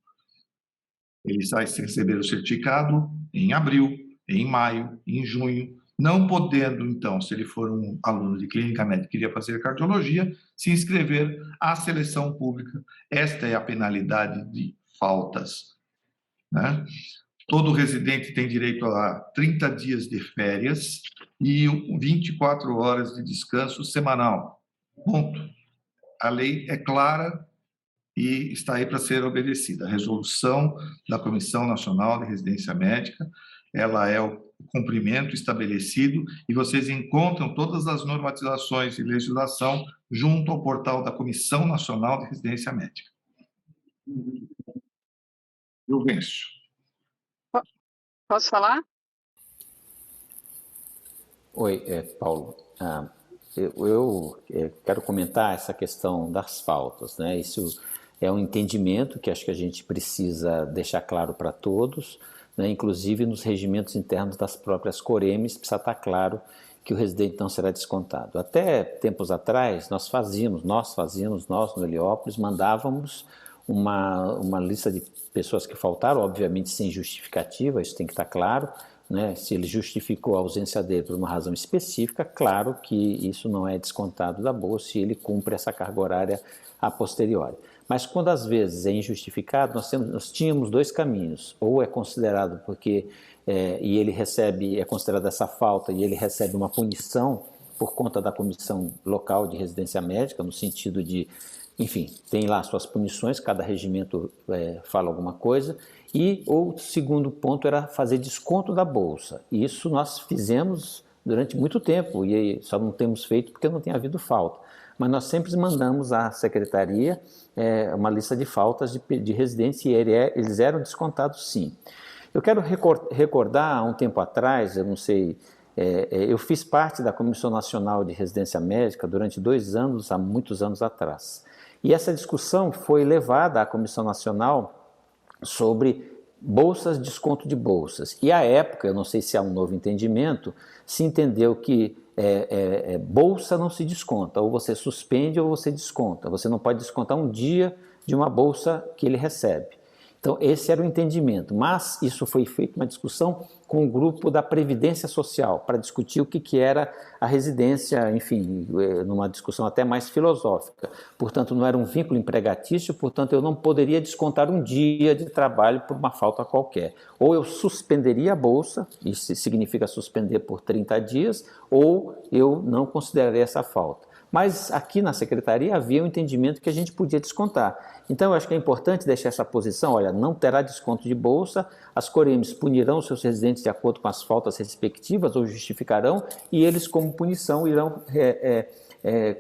Ele vai receber o certificado em abril, em maio, em junho, não podendo, então, se ele for um aluno de clínica médica que queria fazer cardiologia, se inscrever à seleção pública. Esta é a penalidade de faltas, né? Todo residente tem direito a 30 dias de férias e 24 horas de descanso semanal. Ponto. A lei é clara e está aí para ser obedecida. A resolução da Comissão Nacional de Residência Médica, ela é o cumprimento estabelecido e vocês encontram todas as normatizações e legislação junto ao portal da Comissão Nacional de Residência Médica. Rubêncio. Posso falar? Oi, Paulo. Eu quero comentar essa questão das faltas, né? Isso é um entendimento que acho que a gente precisa deixar claro para todos, né? Inclusive nos regimentos internos das próprias Coremes, precisa estar claro que o residente não será descontado. Até tempos atrás, nós no Heliópolis, mandávamos uma lista de pessoas que faltaram, obviamente sem justificativa, isso tem que estar claro, né? Se ele justificou a ausência dele por uma razão específica, claro que isso não é descontado da bolsa e ele cumpre essa carga horária a posteriori. Mas quando às vezes é injustificado, nós tínhamos dois caminhos. Ou é considerado e ele recebe, é considerada essa falta e ele recebe uma punição por conta da comissão local de residência médica, no sentido de, enfim, tem lá suas punições, cada regimento fala alguma coisa. E o segundo ponto era fazer desconto da bolsa. Isso nós fizemos durante muito tempo e só não temos feito porque não tem havido falta. Mas nós sempre mandamos à secretaria uma lista de faltas de residentes e eles eram descontados sim. Eu quero recordar, há um tempo atrás, eu não sei, eu fiz parte da Comissão Nacional de Residência Médica durante 2 anos, há muitos anos atrás. E essa discussão foi levada à Comissão Nacional sobre bolsas, desconto de bolsas. E à época, eu não sei se há um novo entendimento, se entendeu que bolsa não se desconta, ou você suspende ou você desconta. Você não pode descontar um dia de uma bolsa que ele recebe. Então, esse era o entendimento, mas isso foi feito uma discussão com o grupo da Previdência Social, para discutir o que era a residência, enfim, numa discussão até mais filosófica. Portanto, não era um vínculo empregatício, portanto, eu não poderia descontar um dia de trabalho por uma falta qualquer. Ou eu suspenderia a bolsa, isso significa suspender por 30 dias, ou eu não consideraria essa falta. Mas aqui na secretaria havia um entendimento que a gente podia descontar. Então, eu acho que é importante deixar essa posição, olha, não terá desconto de bolsa, as Coremes punirão seus residentes de acordo com as faltas respectivas ou justificarão, e eles, como punição, irão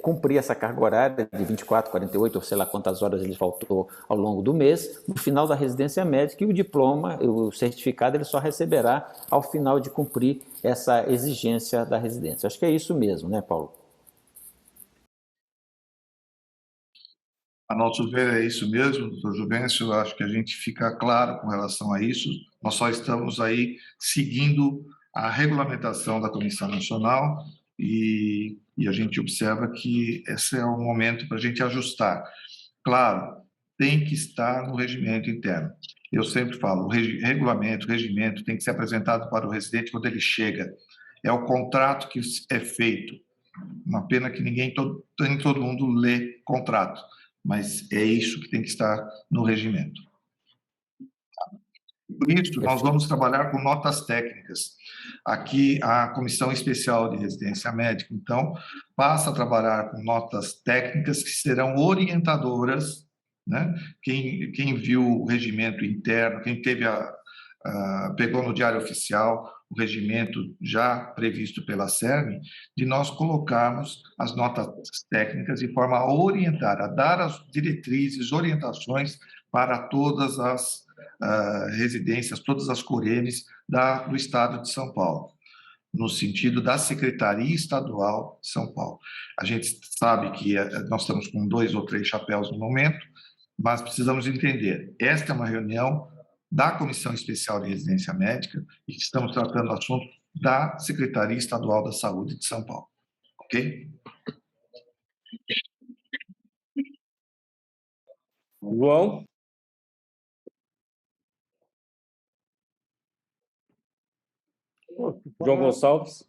cumprir essa carga horária de 24, 48, ou sei lá quantas horas ele faltou ao longo do mês, no final da residência médica, e o diploma, o certificado, ele só receberá ao final de cumprir essa exigência da residência. Acho que é isso mesmo, né, Paulo? A nosso ver, é isso mesmo, doutor Juvencio. Eu acho que a gente fica claro com relação a isso. Nós só estamos aí seguindo a regulamentação da Comissão Nacional e a gente observa que esse é o momento para a gente ajustar. Claro, tem que estar no regimento interno. Eu sempre falo, o regimento tem que ser apresentado para o residente quando ele chega. É o contrato que é feito. Uma pena que nem todo mundo lê contrato, mas é isso que tem que estar no regimento. Por isso, nós vamos trabalhar com notas técnicas. Aqui, a Comissão Especial de Residência Médica, então, passa a trabalhar com notas técnicas que serão orientadoras, né? Quem viu o regimento interno, quem pegou no Diário Oficial o regimento já previsto pela CERM, de nós colocarmos as notas técnicas de forma a orientar, a dar as diretrizes, orientações para todas as residências, todas as Coremes do Estado de São Paulo, no sentido da Secretaria Estadual de São Paulo. A gente sabe que nós estamos com 2 ou 3 chapéus no momento, mas precisamos entender, esta é uma reunião da Comissão Especial de Residência Médica e estamos tratando o assunto da Secretaria Estadual da Saúde de São Paulo. Ok? João? João Gonçalves?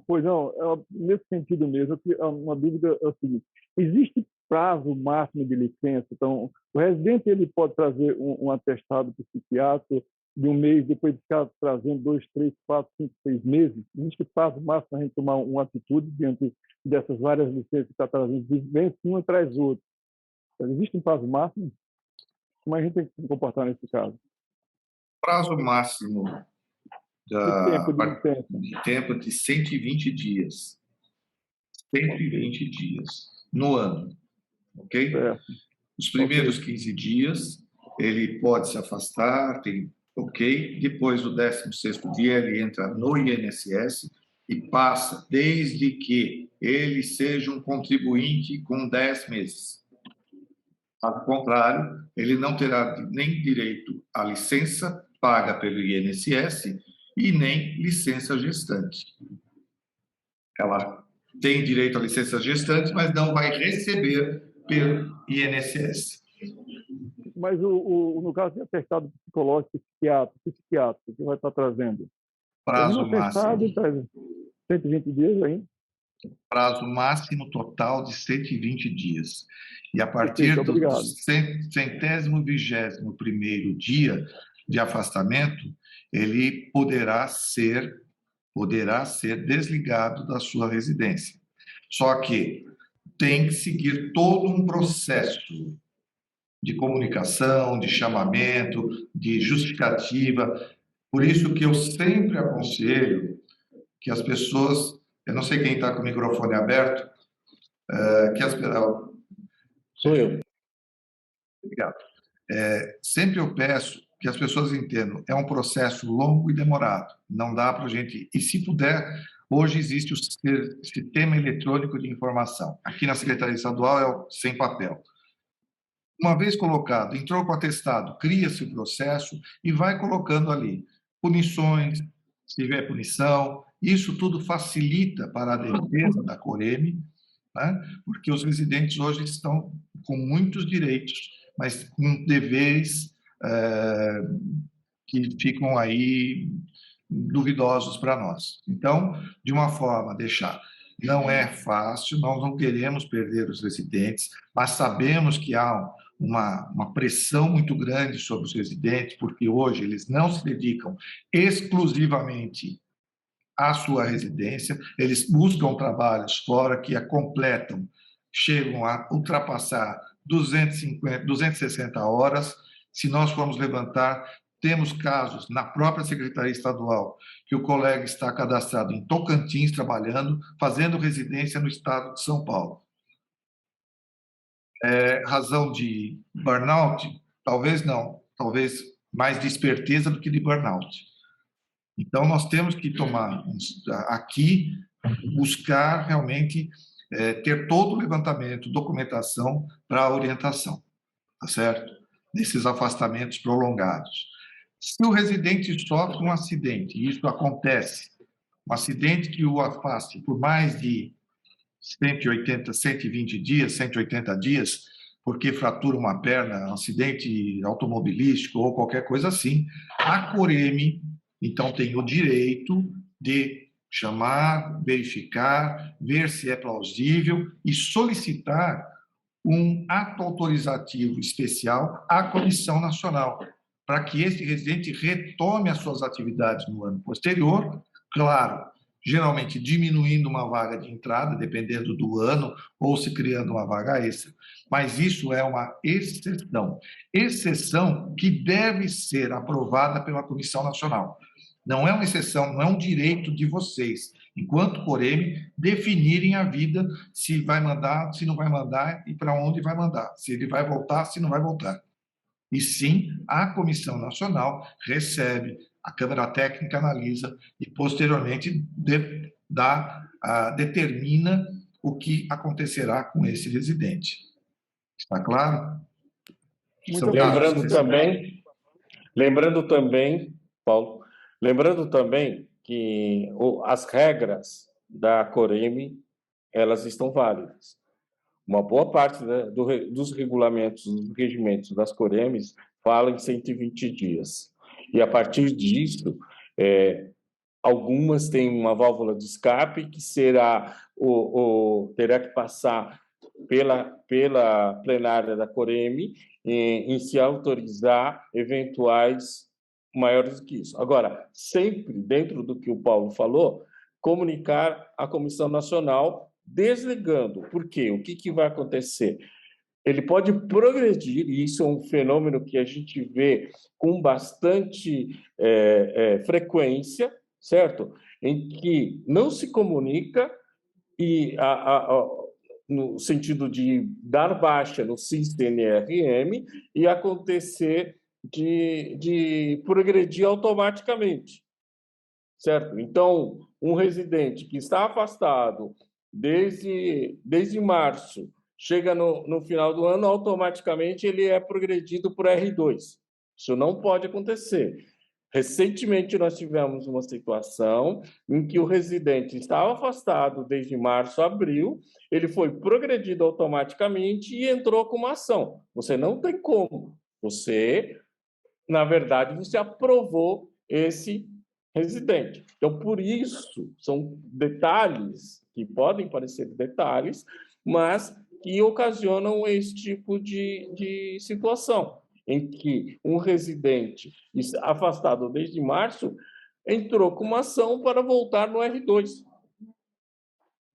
Pois não, nesse sentido mesmo, uma dúvida é o seguinte: existe prazo máximo de licença? Então, o residente ele pode trazer um atestado para o psiquiatra de 1 mês, depois de ficar trazendo 2, 3, 4, 5, 6 meses? Existe prazo máximo para a gente tomar uma atitude diante dessas várias licenças que está trazendo? Vem uma atrás do outro. Existe um prazo máximo? Como a gente tem que se comportar nesse caso? Prazo máximo de tempo de 120 dias. 120 dias no ano. Ok? Os primeiros 15 dias, ele pode se afastar, ok? Depois do 16º dia, ele entra no INSS e passa, desde que ele seja um contribuinte com 10 meses. Ao contrário, ele não terá nem direito à licença paga pelo INSS e nem licença gestante. Ela tem direito à licença gestante, mas não vai receber pelo INSS. Mas no caso de atestado psicológico, psiquiátrico, que vai estar trazendo? Prazo máximo. 120 dias ainda? Prazo máximo total de 120 dias. E a partir do 121º dia de afastamento, ele poderá ser desligado da sua residência. Só que tem que seguir todo um processo de comunicação, de chamamento, de justificativa. Por isso que eu sempre aconselho que as pessoas, eu não sei quem está com o microfone aberto, Sou eu. Obrigado. Sempre eu peço que as pessoas entendam, é um processo longo e demorado. Não dá para a gente... E se puder, hoje existe o sistema eletrônico de informação. Aqui na Secretaria Estadual é o sem papel. Uma vez colocado, entrou com o atestado, cria-se o processo e vai colocando ali punições, se tiver punição. Isso tudo facilita para a defesa da Coreme, né? Porque os residentes hoje estão com muitos direitos, mas com deveres que ficam aí duvidosos para nós. Então, de uma forma, deixar... Não é fácil, nós não queremos perder os residentes, mas sabemos que há uma pressão muito grande sobre os residentes, porque hoje eles não se dedicam exclusivamente à sua residência, eles buscam trabalhos fora que a completam, chegam a ultrapassar 250, 260 horas. Se nós formos levantar, temos casos na própria Secretaria Estadual que o colega está cadastrado em Tocantins trabalhando, fazendo residência no estado de São Paulo. Razão de burnout? Talvez não, talvez mais de esperteza do que de burnout. Então, nós temos que tomar aqui, buscar realmente ter todo o levantamento, documentação para a orientação, tá certo? Nesses afastamentos prolongados. Se o residente sofre um acidente, e isso acontece, um acidente que o afaste por mais de 180, 120 dias, 180 dias, porque fratura uma perna, um acidente automobilístico ou qualquer coisa assim, a Coreme, então, tem o direito de chamar, verificar, ver se é plausível e solicitar um ato autorizativo especial à Comissão Nacional, para que esse residente retome as suas atividades no ano posterior, claro, geralmente diminuindo uma vaga de entrada, dependendo do ano, ou se criando uma vaga extra. Mas isso é uma exceção que deve ser aprovada pela Comissão Nacional. Não é uma exceção, não é um direito de vocês, enquanto Coreme, definirem a vida, se vai mandar, se não vai mandar e para onde vai mandar, se ele vai voltar, se não vai voltar. E sim, a Comissão Nacional recebe, a Câmara Técnica analisa e, posteriormente, determina o que acontecerá com esse residente. Está claro? Lembrando também, Paulo, que as regras da Coreme, elas estão válidas. Uma boa parte dos regulamentos, dos regimentos das Coremes falam em 120 dias. E, a partir disso, algumas têm uma válvula de escape que terá que passar pela plenária da Coreme em se autorizar eventuais maiores do que isso. Agora, sempre dentro do que o Paulo falou, comunicar à Comissão Nacional desligando. Por quê? O que vai acontecer? Ele pode progredir, e isso é um fenômeno que a gente vê com bastante frequência, certo? Em que não se comunica e no sentido de dar baixa no SIS-TNRM e acontecer de progredir automaticamente, certo? Então, um residente que está afastado desde março, chega no final do ano, automaticamente ele é progredido por R2. Isso não pode acontecer. Recentemente, nós tivemos uma situação em que o residente estava afastado desde março a abril, ele foi progredido automaticamente e entrou com uma ação. Você não tem como. Na verdade, você aprovou esse residente. Então, por isso, são detalhes que podem parecer detalhes, mas que ocasionam esse tipo de situação, em que um residente afastado desde março entrou com uma ação para voltar no R2.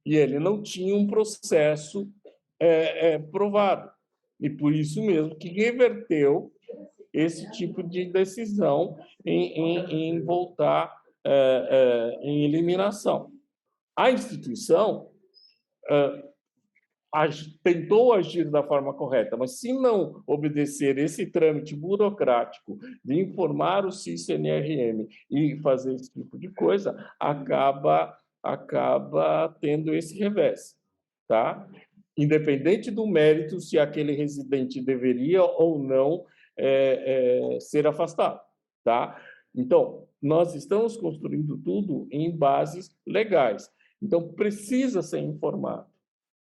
E ele não tinha um processo provado. E por isso mesmo que reverteu esse tipo de decisão em voltar em eliminação. A instituição tentou agir da forma correta, mas se não obedecer esse trâmite burocrático de informar o CIS-NRM e fazer esse tipo de coisa, acaba tendo esse revés, tá? Independente do mérito, se aquele residente deveria ou não ser afastado, tá? Então, nós estamos construindo tudo em bases legais. Então, precisa ser informado,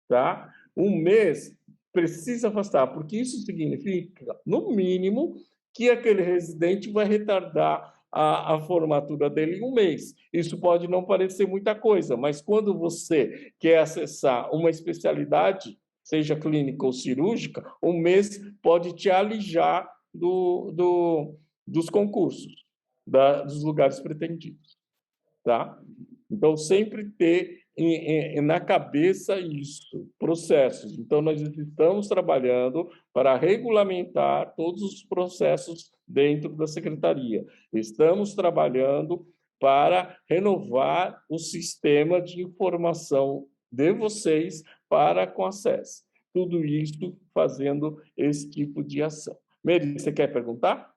tá? Um mês precisa afastar, porque isso significa, no mínimo, que aquele residente vai retardar a formatura dele em um mês. Isso pode não parecer muita coisa, mas quando você quer acessar uma especialidade, seja clínica ou cirúrgica, um mês pode te alijar dos concursos, dos lugares pretendidos, tá? Então, sempre ter na cabeça isso, processos. Então, nós estamos trabalhando para regulamentar todos os processos dentro da secretaria. Estamos trabalhando para renovar o sistema de informação de vocês para com a SES. Tudo isso fazendo esse tipo de ação. Mary, você quer perguntar?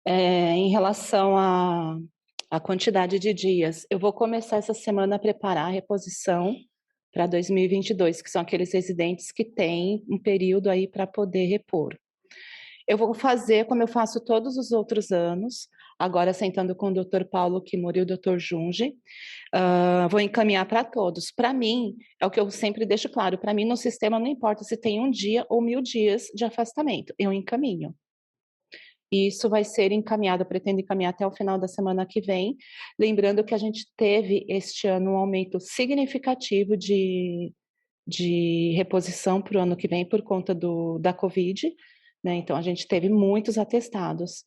Em relação à quantidade de dias, eu vou começar essa semana a preparar a reposição para 2022, que são aqueles residentes que têm um período aí para poder repor. Eu vou fazer como eu faço todos os outros anos, agora sentando com o Dr. Paulo Kimura e o Dr. Junge, vou encaminhar para todos. Para mim, é o que eu sempre deixo claro, para mim no sistema não importa se tem 1 dia ou 1000 dias de afastamento, eu encaminho. E isso vai ser encaminhado, eu pretendo encaminhar até o final da semana que vem, lembrando que a gente teve este ano um aumento significativo de reposição para o ano que vem por conta da Covid, né? Então, a gente teve muitos atestados.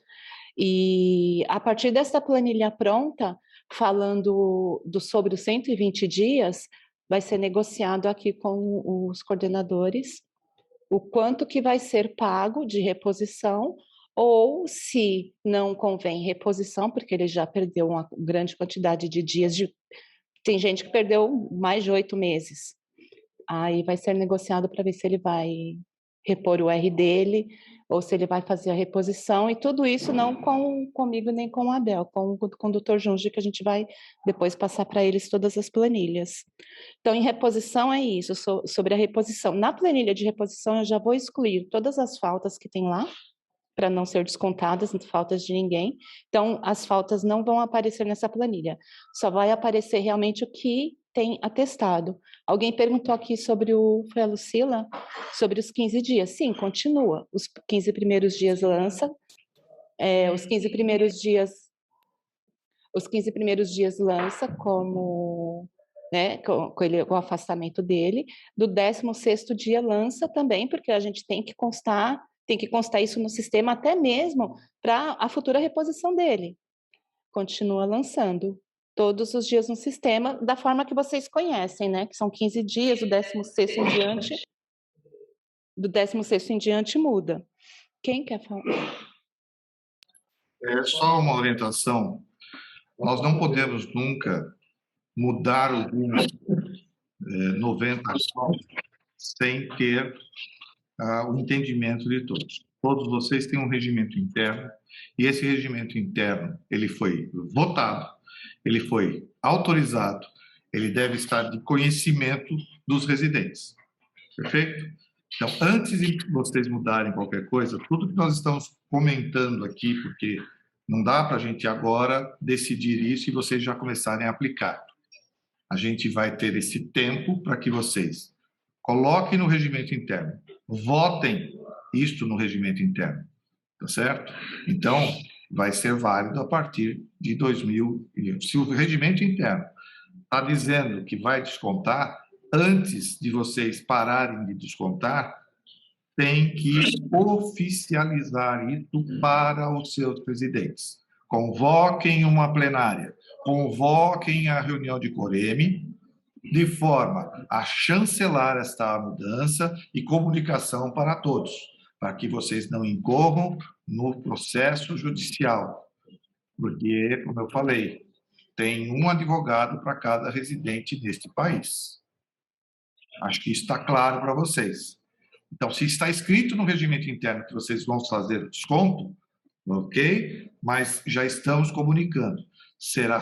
E a partir dessa planilha pronta, falando sobre os 120 dias, vai ser negociado aqui com os coordenadores o quanto que vai ser pago de reposição, ou se não convém reposição, porque ele já perdeu uma grande quantidade de dias, tem gente que perdeu mais de 8 meses. Aí vai ser negociado para ver se ele vai repor o R dele, ou se ele vai fazer a reposição, e tudo isso não comigo nem com o Abel, com o Dr. Junge, que a gente vai depois passar para eles todas as planilhas. Então, em reposição é isso, sobre a reposição. Na planilha de reposição, eu já vou excluir todas as faltas que tem lá, para não ser descontadas, faltas de ninguém. Então, as faltas não vão aparecer nessa planilha. Só vai aparecer realmente o que tem atestado. Alguém perguntou aqui sobre foi a Lucila? Sobre os 15 dias. Sim, continua. Os 15 primeiros dias lança. Os 15 primeiros dias lança como... Né, com o afastamento dele. Do 16º dia lança também, porque a gente tem que constar isso no sistema até mesmo para a futura reposição dele. Continua lançando todos os dias no sistema, da forma que vocês conhecem, né? Que são 15 dias, do 16º em diante. Do 16º em diante muda. Quem quer falar? É só uma orientação. Nós não podemos nunca mudar o número 90 sem ter o entendimento de todos. Todos vocês têm um regimento interno, e esse regimento interno, ele foi votado, ele foi autorizado, ele deve estar de conhecimento dos residentes. Perfeito? Então, antes de vocês mudarem qualquer coisa, tudo que nós estamos comentando aqui, porque não dá para a gente agora decidir isso e vocês já começarem a aplicar. A gente vai ter esse tempo para que vocês coloquem no regimento interno, votem isto no regimento interno, tá certo? Então, vai ser válido a partir de 2000. Se o regimento interno está dizendo que vai descontar, antes de vocês pararem de descontar, tem que oficializar isso para os seus presidentes. Convoquem uma plenária, convoquem a reunião de Coreme, de forma a chancelar esta mudança e comunicação para todos, para que vocês não incorram no processo judicial. Porque, como eu falei, tem um advogado para cada residente neste país. Acho que isso está claro para vocês. Então, se está escrito no regimento interno que vocês vão fazer o desconto, ok? Mas já estamos comunicando. Será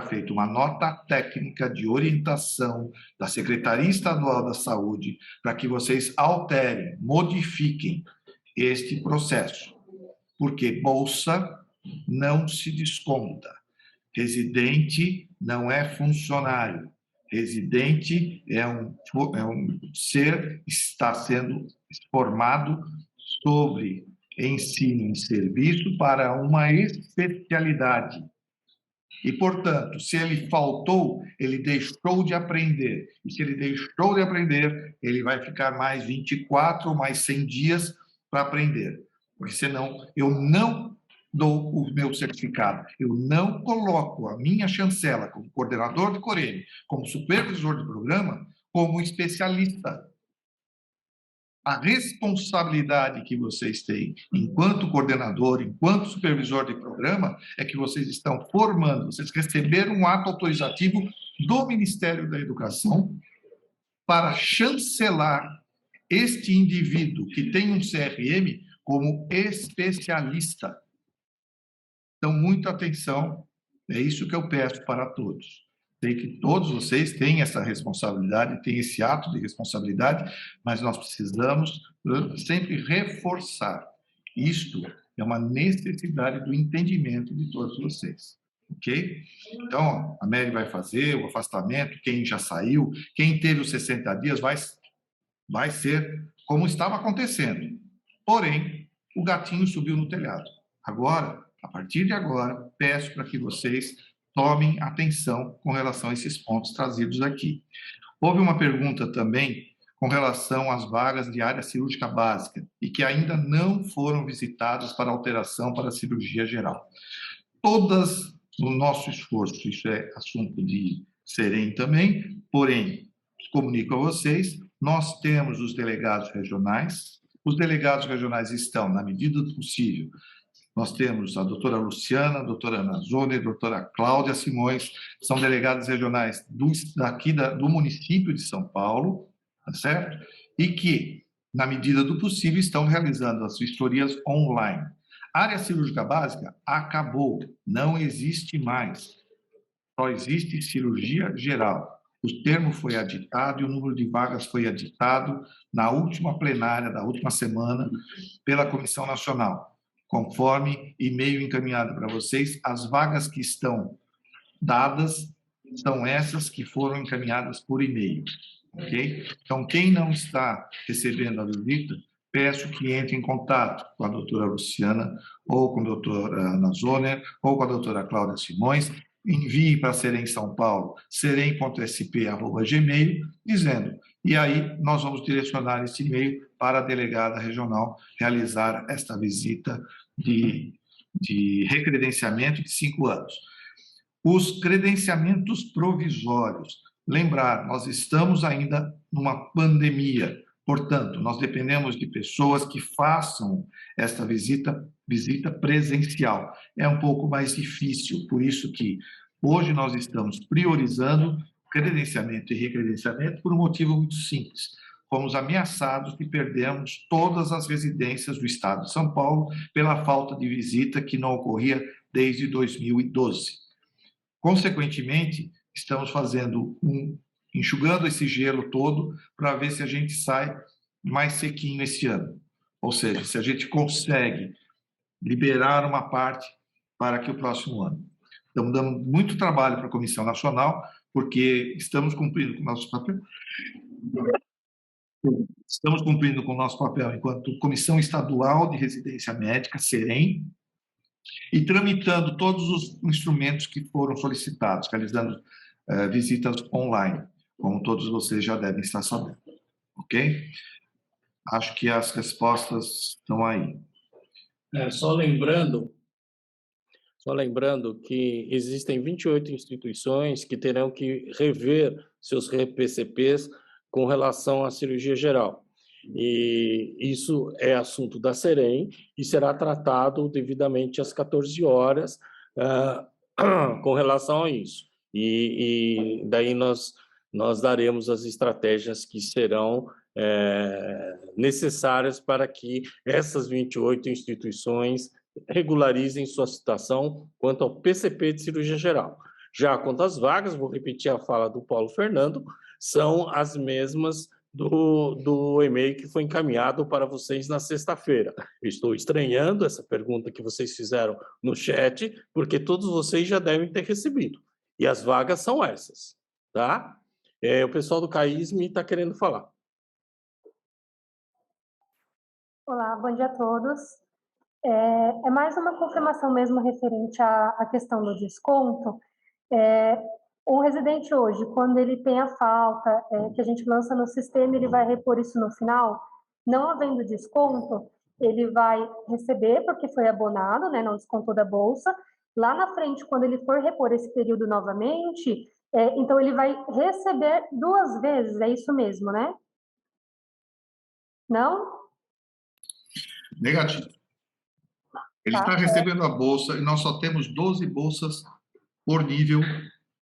feita uma nota técnica de orientação da Secretaria Estadual da Saúde para que vocês alterem, modifiquem este processo. Porque bolsa não se desconta. Residente não é funcionário. Residente é um ser que está sendo formado sobre ensino e serviço para uma especialidade. E, portanto, se ele faltou, ele deixou de aprender. E se ele deixou de aprender, ele vai ficar mais 24 ou mais 100 dias para aprender. Porque senão eu não dou o meu certificado. Eu não coloco a minha chancela como coordenador de Corene, como supervisor de programa, como especialista. A responsabilidade que vocês têm, enquanto coordenador, enquanto supervisor de programa, é que vocês estão formando, vocês receberam um ato autorizativo do Ministério da Educação para chancelar este indivíduo que tem um CRM como especialista. Então, muita atenção, é isso que eu peço para todos. Sei que todos vocês têm essa responsabilidade, têm esse ato de responsabilidade, mas nós precisamos sempre reforçar. Isto é uma necessidade do entendimento de todos vocês, ok? Então, a Mary vai fazer o afastamento, quem já saiu, quem teve os 60 dias vai ser como estava acontecendo. Porém, o gatinho subiu no telhado. Agora, a partir de agora, peço para que vocês tomem atenção com relação a esses pontos trazidos aqui. Houve uma pergunta também com relação às vagas de área cirúrgica básica e que ainda não foram visitadas para alteração para a cirurgia geral. Todas no nosso esforço, isso é assunto de Serem também, porém, comunico a vocês, nós temos os delegados regionais. Os delegados regionais estão, na medida do possível, nós temos a doutora Luciana, a doutora Ana Zone, a doutora Cláudia Simões, são delegadas regionais do município de São Paulo, tá certo? E que, na medida do possível, estão realizando as vistorias online. A área cirúrgica básica acabou, não existe mais. Só existe cirurgia geral. O termo foi aditado e o número de vagas foi aditado na última plenária da última semana pela Comissão Nacional. Conforme e-mail encaminhado para vocês, as vagas que estão dadas são essas que foram encaminhadas por e-mail, ok? Então, quem não está recebendo a visita, peço que entre em contato com a doutora Luciana, ou com a doutora Ana Zoner, ou com a doutora Cláudia Simões, envie para Serem São Paulo, serem.sp@gmail, dizendo, e aí nós vamos direcionar esse e-mail para a delegada regional realizar esta visita de recredenciamento de 5 anos. Os credenciamentos provisórios. Lembrar, nós estamos ainda numa pandemia, portanto, nós dependemos de pessoas que façam esta visita presencial. É um pouco mais difícil, por isso que hoje nós estamos priorizando credenciamento e recredenciamento por um motivo muito simples. Fomos ameaçados de perdermos todas as residências do Estado de São Paulo pela falta de visita que não ocorria desde 2012. Consequentemente, estamos enxugando esse gelo todo para ver se a gente sai mais sequinho esse ano. Ou seja, se a gente consegue liberar uma parte para que o próximo ano. Estamos dando muito trabalho para a Comissão Nacional, porque estamos cumprindo com o nosso papel. Estamos cumprindo com o nosso papel enquanto Comissão Estadual de Residência Médica, Serem, e tramitando todos os instrumentos que foram solicitados, realizando visitas online, como todos vocês já devem estar sabendo. Ok? Acho que as respostas estão aí. Só lembrando que existem 28 instituições que terão que rever seus RPCPs com relação à cirurgia geral. E isso é assunto da Serem e será tratado devidamente às 14 horas com relação a isso. E daí nós daremos as estratégias que serão necessárias para que essas 28 instituições regularizem sua situação quanto ao PCP de cirurgia geral. Já quanto às vagas, vou repetir a fala do Paulo Fernando, são as mesmas do e-mail que foi encaminhado para vocês na sexta-feira. Estou estranhando essa pergunta que vocês fizeram no chat, porque todos vocês já devem ter recebido. E as vagas são essas, tá? O pessoal do CAISM está querendo falar. Olá, bom dia a todos. É mais uma confirmação mesmo referente à questão do desconto. O residente hoje, quando ele tem a falta que a gente lança no sistema, ele vai repor isso no final. Não havendo desconto, ele vai receber, porque foi abonado, né, não descontou da bolsa. Lá na frente, quando ele for repor esse período novamente, então ele vai receber 2 vezes, é isso mesmo, né? Não? Negativo. Ele está recebendo a bolsa e nós só temos 12 bolsas por nível,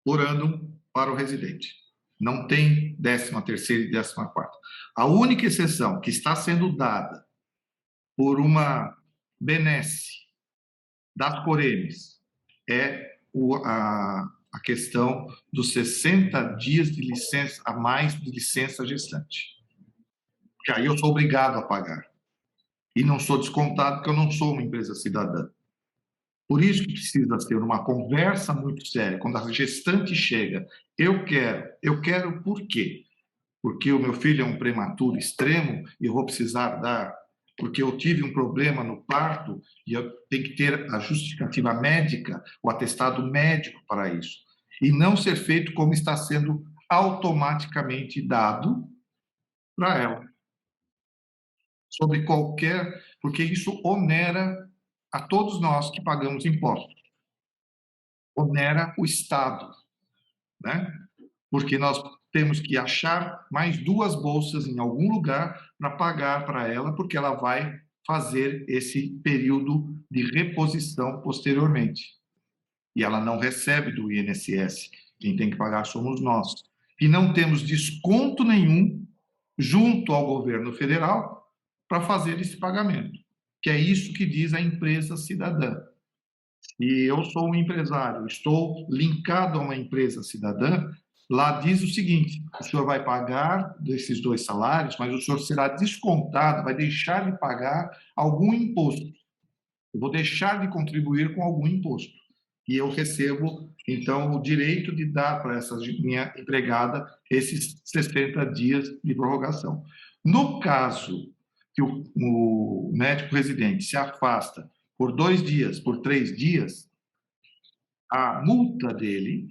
por ano, para o residente. Não tem 13ª e 14ª. A única exceção que está sendo dada por uma benesse das Coremes é a questão dos 60 dias de licença, a mais de licença gestante. Que aí eu sou obrigado a pagar. E não sou descontado, porque eu não sou uma empresa cidadã. Por isso que precisa ter uma conversa muito séria. Quando a gestante chega, eu quero por quê? Porque o meu filho é um prematuro extremo e eu vou precisar dar, porque eu tive um problema no parto e eu tenho que ter a justificativa médica, o atestado médico para isso. E não ser feito como está sendo automaticamente dado para ela. Sobre qualquer... Porque isso onera a todos nós que pagamos impostos. Onera o Estado, né? Porque nós temos que achar mais 2 bolsas em algum lugar para pagar para ela, porque ela vai fazer esse período de reposição posteriormente. E ela não recebe do INSS. Quem tem que pagar somos nós. E não temos desconto nenhum junto ao governo federal para fazer esse pagamento, que é isso que diz a empresa cidadã. E eu sou um empresário, estou linkado a uma empresa cidadã, lá diz o seguinte: o senhor vai pagar desses 2 salários, mas o senhor será descontado, vai deixar de pagar algum imposto. Eu vou deixar de contribuir com algum imposto. E eu recebo, então, o direito de dar para essa minha empregada esses 60 dias de prorrogação. No caso que o médico residente se afasta por 2 dias, por 3 dias, a multa dele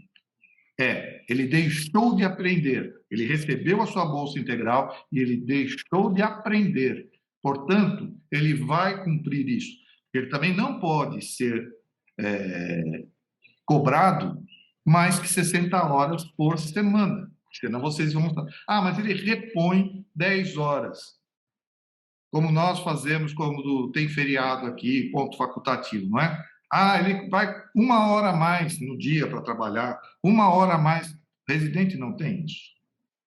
ele deixou de aprender. Ele recebeu a sua bolsa integral e ele deixou de aprender. Portanto, ele vai cumprir isso. Ele também não pode ser cobrado mais que 60 horas por semana. Senão vocês vão... mas ele repõe 10 horas. Como nós fazemos quando tem feriado aqui, ponto facultativo, não é? Ele vai 1 hora a mais no dia para trabalhar, 1 hora a mais. O residente não tem isso.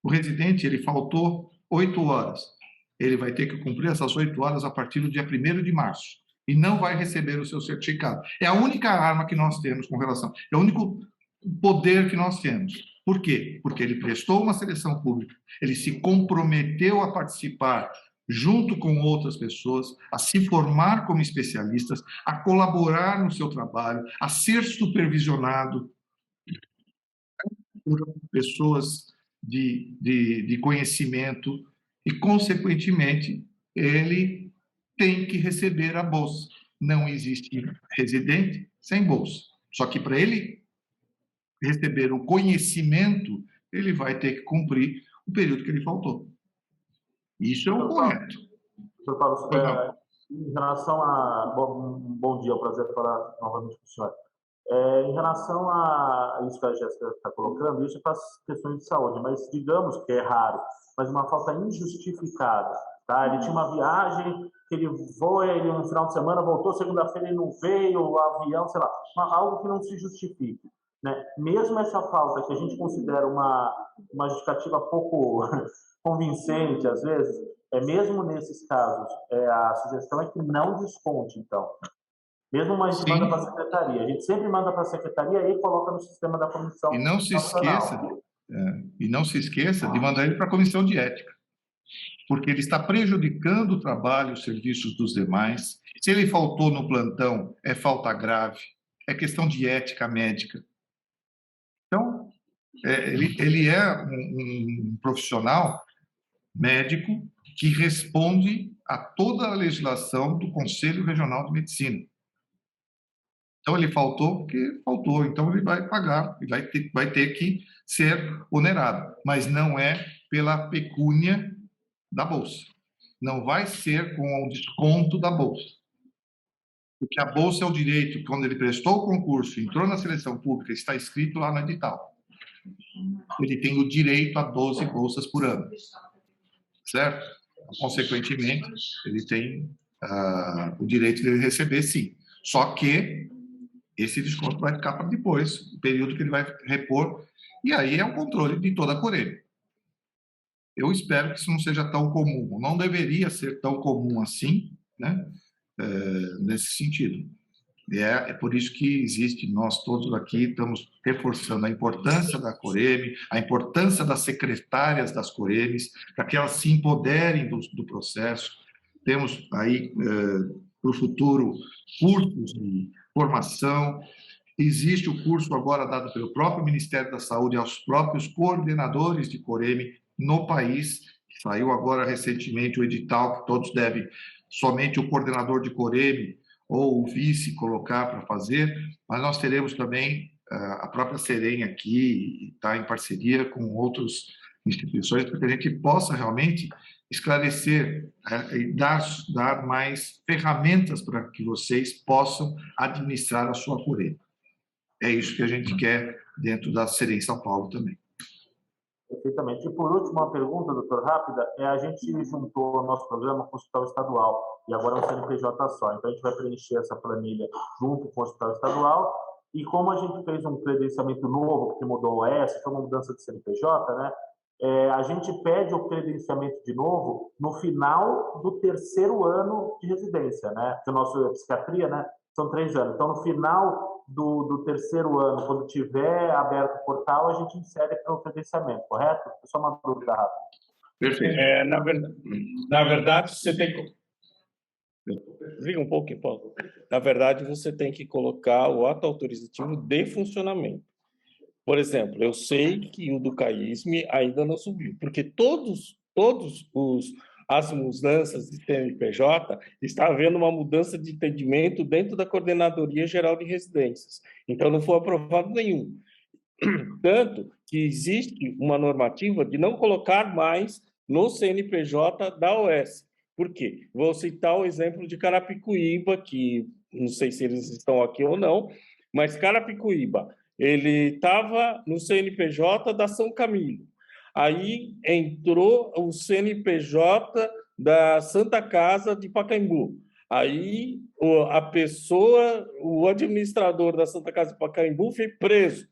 O residente, ele faltou 8 horas. Ele vai ter que cumprir essas 8 horas a partir do dia 1º de março. E não vai receber o seu certificado. É a única arma que nós temos com relação... É o único poder que nós temos. Por quê? Porque ele prestou uma seleção pública, ele se comprometeu a participar junto com outras pessoas, a se formar como especialistas, a colaborar no seu trabalho, a ser supervisionado por pessoas de conhecimento e, consequentemente, ele tem que receber a bolsa. Não existe residente sem bolsa. Só que para ele receber o conhecimento, ele vai ter que cumprir o período que ele faltou. Isso é o correto. Doutor Paulo, em relação a... Bom dia, é um prazer falar novamente com o senhor. Em relação a isso que a Jéssica está colocando, isso é para as questões de saúde, mas digamos que é raro, mas uma falta injustificada. Tá? Ele tinha uma viagem, que ele foi, ele no final de semana voltou, segunda-feira ele não veio, o avião, sei lá. algo que não se justifique, né? Mesmo essa falta, que a gente considera uma justificativa pouco convincente, às vezes, mesmo nesses casos, a sugestão é que não desconte, então. Mesmo a gente manda para a secretaria. A gente sempre manda para a secretaria e coloca no sistema da comissão nacional. E não se esqueça de mandar ele para a comissão de ética, porque ele está prejudicando o trabalho e os serviços dos demais. Se ele faltou no plantão, é falta grave, é questão de ética médica. Então, ele é um profissional médico que responde a toda a legislação do Conselho Regional de Medicina. Então, ele faltou porque faltou, então ele vai pagar, e vai ter que ser onerado, mas não é pela pecúnia da Bolsa. Não vai ser com o desconto da Bolsa. Porque a Bolsa é o direito, quando ele prestou o concurso, entrou na seleção pública, está escrito lá no edital. Ele tem o direito a 12 bolsas por ano. Certo? Consequentemente, ele tem o direito de receber, sim. Só que esse desconto vai ficar para depois, o período que ele vai repor, e aí é o controle de toda a Coreme. Eu espero que isso não seja tão comum, não deveria ser tão comum assim, né? Nesse sentido. É por isso que existe, nós todos aqui estamos reforçando a importância da Coreme, a importância das secretárias das Coremes, para que elas se empoderem do processo. Temos aí, para o futuro, cursos de formação. Existe o curso agora dado pelo próprio Ministério da Saúde aos próprios coordenadores de Coreme no país. Saiu agora recentemente o edital que todos devem, somente o coordenador de Coreme ou o vice colocar para fazer, mas nós teremos também a própria Serem aqui, está em parceria com outras instituições, para que a gente possa realmente esclarecer e dar mais ferramentas para que vocês possam administrar a sua Coreme. É isso que a gente quer dentro da Serem São Paulo também. Perfeitamente. E por último, uma pergunta, doutor, rápida. A gente juntou o nosso programa com o Hospital Estadual e agora é um CNPJ só. Então, a gente vai preencher essa planilha junto com o Hospital Estadual. E como a gente fez um credenciamento novo, porque mudou o OS, foi uma mudança de CNPJ, né? A gente pede o credenciamento de novo no final do 3º ano de residência, né? Porque o nosso psiquiatria, né? São 3 anos. Então, no final do 3º ano, quando tiver aberto o portal, a gente insere para o credenciamento, correto? É só uma dúvida rápida. Perfeito. Na verdade, você tem que... Liga um pouquinho, Paulo. Na verdade, você tem que colocar o ato autorizativo de funcionamento. Por exemplo, eu sei que o do CAISM ainda não subiu, porque todos as mudanças de CNPJ, está havendo uma mudança de entendimento dentro da Coordenadoria Geral de Residências. Então, não foi aprovado nenhum. Tanto que existe uma normativa de não colocar mais no CNPJ da OS. Por quê? Vou citar o exemplo de Carapicuíba, que não sei se eles estão aqui ou não, mas Carapicuíba, ele estava no CNPJ da São Camilo. Aí entrou o CNPJ da Santa Casa de Pacaembu. Aí o administrador da Santa Casa de Pacaembu foi preso.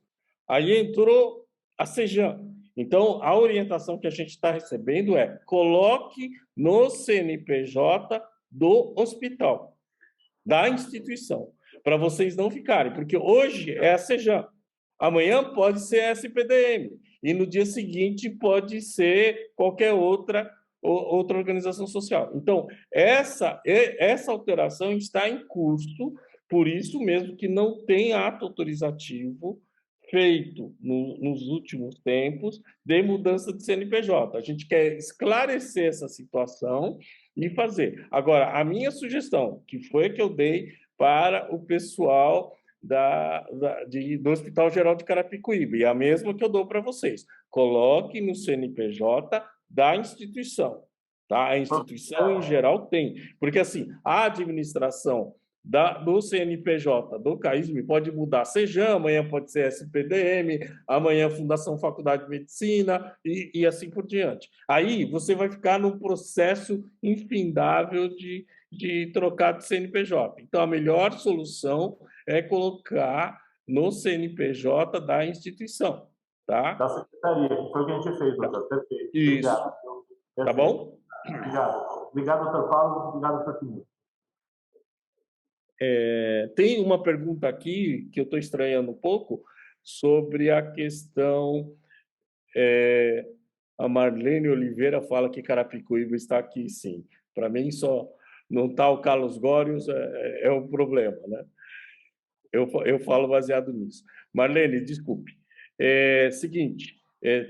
Aí entrou a Sejam. Então, a orientação que a gente está recebendo é: coloque no CNPJ do hospital, da instituição, para vocês não ficarem, porque hoje é a Sejam, amanhã pode ser a SPDM, e no dia seguinte pode ser qualquer outra organização social. Então, essa alteração está em curso, por isso mesmo que não tem ato autorizativo feito nos últimos tempos de mudança de CNPJ. A gente quer esclarecer essa situação e fazer. Agora, a minha sugestão, que foi a que eu dei para o pessoal do Hospital Geral de Carapicuíba, e a mesma que eu dou para vocês: coloque no CNPJ da instituição. Tá? A instituição, em geral, tem. Porque, assim, a administração do CNPJ, do CAISM, pode mudar. Sejam, amanhã pode ser SPDM, amanhã Fundação Faculdade de Medicina e assim por diante. Aí você vai ficar num processo infindável de trocar de CNPJ. Então, a melhor solução é colocar no CNPJ da instituição, tá? Da secretaria, que foi o que a gente fez, doutor. Perfeito. Isso. Obrigado. Tá bom? Obrigado. Obrigado, doutor Paulo. Obrigado, doutor Pinheiro. Tem uma pergunta aqui que eu estou estranhando um pouco sobre a questão. A Marlene Oliveira fala que Carapicuíba está aqui, sim. Para mim, só não está o Carlos Górios é um problema, né? Eu falo baseado nisso. Marlene, desculpe. Seguinte,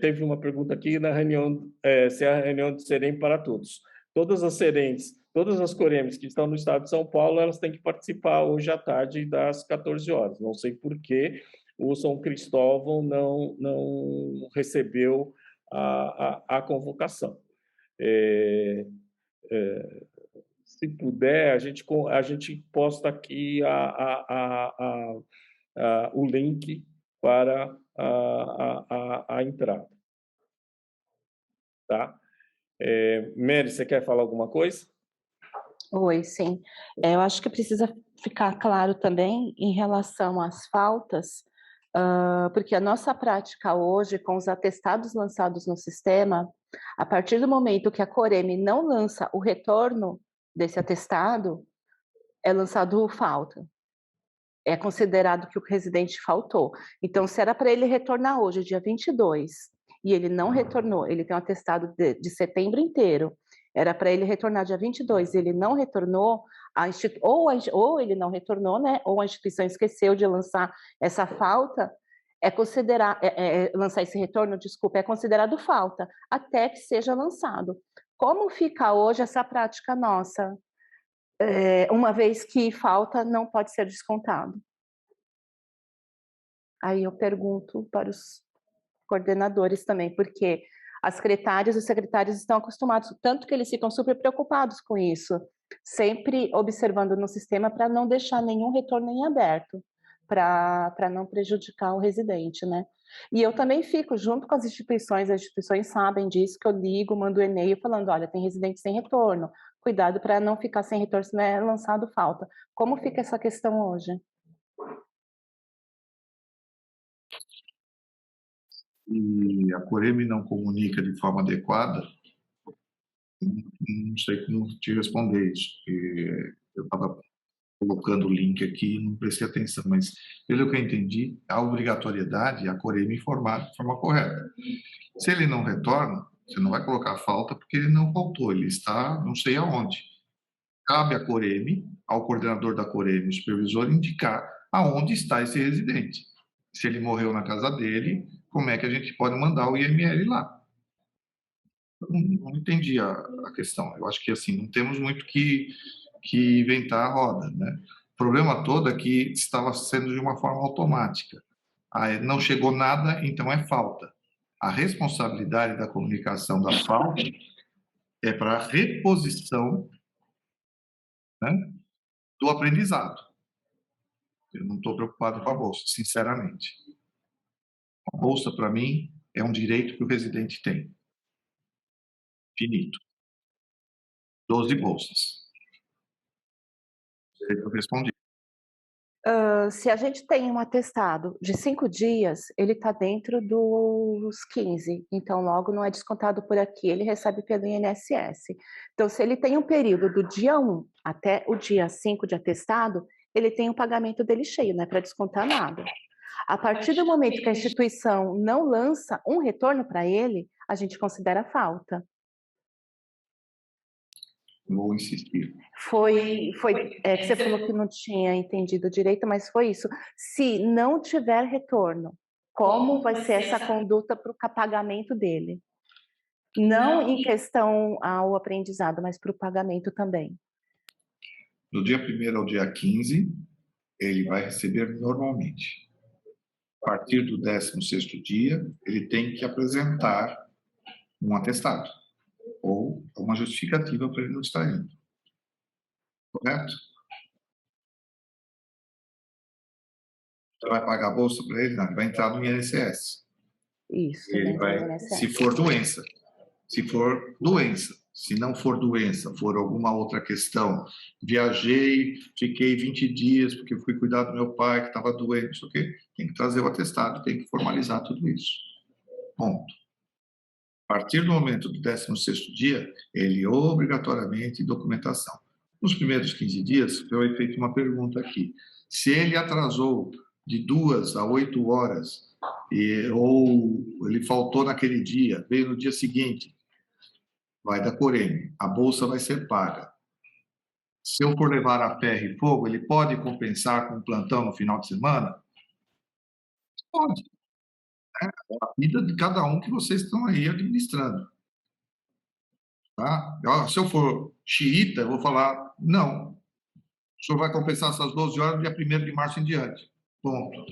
teve uma pergunta aqui na reunião, se é a reunião de Serem para todos. Todas as Serems, todas as Coremes que estão no estado de São Paulo, elas têm que participar hoje à tarde das 14 horas. Não sei por que o São Cristóvão não recebeu a convocação. Se puder, a gente posta aqui o link para a entrada. Tá? Mary, você quer falar alguma coisa? Oi, sim. Eu acho que precisa ficar claro também em relação às faltas, porque a nossa prática hoje, com os atestados lançados no sistema, a partir do momento que a Coreme não lança o retorno desse atestado, é lançado falta. É considerado que o residente faltou. Então, se era para ele retornar hoje, dia 22, e ele não retornou, ele tem um atestado de setembro inteiro, era para ele retornar dia 22, e ele não retornou, ou ele não retornou, né? Ou a instituição esqueceu de lançar essa falta, lançar esse retorno, desculpa, é considerado falta, até que seja lançado. Como fica hoje essa prática nossa? Uma vez que falta, não pode ser descontado. Aí eu pergunto para os coordenadores também, porque as secretárias e os secretários estão acostumados, tanto que eles ficam super preocupados com isso, sempre observando no sistema para não deixar nenhum retorno em aberto, para não prejudicar o residente, né? E eu também fico junto com as instituições sabem disso, que eu ligo, mando e-mail falando, olha, tem residente sem retorno, cuidado para não ficar sem retorno se não é lançado falta. Como fica essa questão hoje? E a Coreme não comunica de forma adequada, não sei como te responder isso, porque eu estava colocando o link aqui e não prestei atenção, mas pelo que eu entendi, a obrigatoriedade é a Coreme informar de forma correta. Se ele não retorna, você não vai colocar a falta porque ele não faltou, ele está não sei aonde. Cabe à Coreme, ao coordenador da Coreme, o supervisor, indicar aonde está esse residente. Se ele morreu na casa dele, como é que a gente pode mandar o IML lá? Eu não entendi a questão. Eu acho que assim não temos muito que inventar a roda, né? O problema todo é que estava sendo de uma forma automática. Não chegou nada, então é falta. A responsabilidade da comunicação da falta é para a reposição, né, do aprendizado. Eu não estou preocupado com a bolsa, sinceramente. A bolsa, para mim, é um direito que o residente tem. Finito. 12 bolsas. Eu respondi. Se a gente tem um atestado de 5 dias, ele está dentro dos 15, então logo não é descontado por aqui, ele recebe pelo INSS. Então, se ele tem um período do dia 1 até o dia 5 de atestado, ele tem o pagamento dele cheio, não é para descontar nada. A partir do momento que a instituição não lança um retorno para ele, a gente considera falta. Vou insistir. Foi que você falou que não tinha entendido direito, mas foi isso. Se não tiver retorno, como vai ser essa conduta para o pagamento dele? Não em questão ao aprendizado, mas para o pagamento também. Do dia 1º ao dia 15, ele vai receber normalmente. A partir do 16º dia, ele tem que apresentar um atestado ou uma justificativa para ele não estar indo. Correto? Você vai pagar a bolsa para ele? Não, ele vai entrar no INSS. Isso. Ele vai, se for doença. Se for doença. Se não for doença, for alguma outra questão, viajei, fiquei 20 dias porque fui cuidar do meu pai que estava doente, não sei o quê, tem que trazer o atestado, tem que formalizar tudo isso. Ponto. A partir do momento do 16º dia, ele obrigatoriamente documentação. Nos primeiros 15 dias, foi feita uma pergunta aqui. Se ele atrasou de 2 a 8 horas, ou ele faltou naquele dia, veio no dia seguinte, vai da Coreme, a bolsa vai ser paga. Se eu for levar a ferro e fogo, ele pode compensar com um plantão no final de semana? Pode. É a vida de cada um que vocês estão aí administrando. Tá? Se eu for xiita, eu vou falar, não, o senhor vai compensar essas 12 horas do dia 1º de março em diante. Ponto.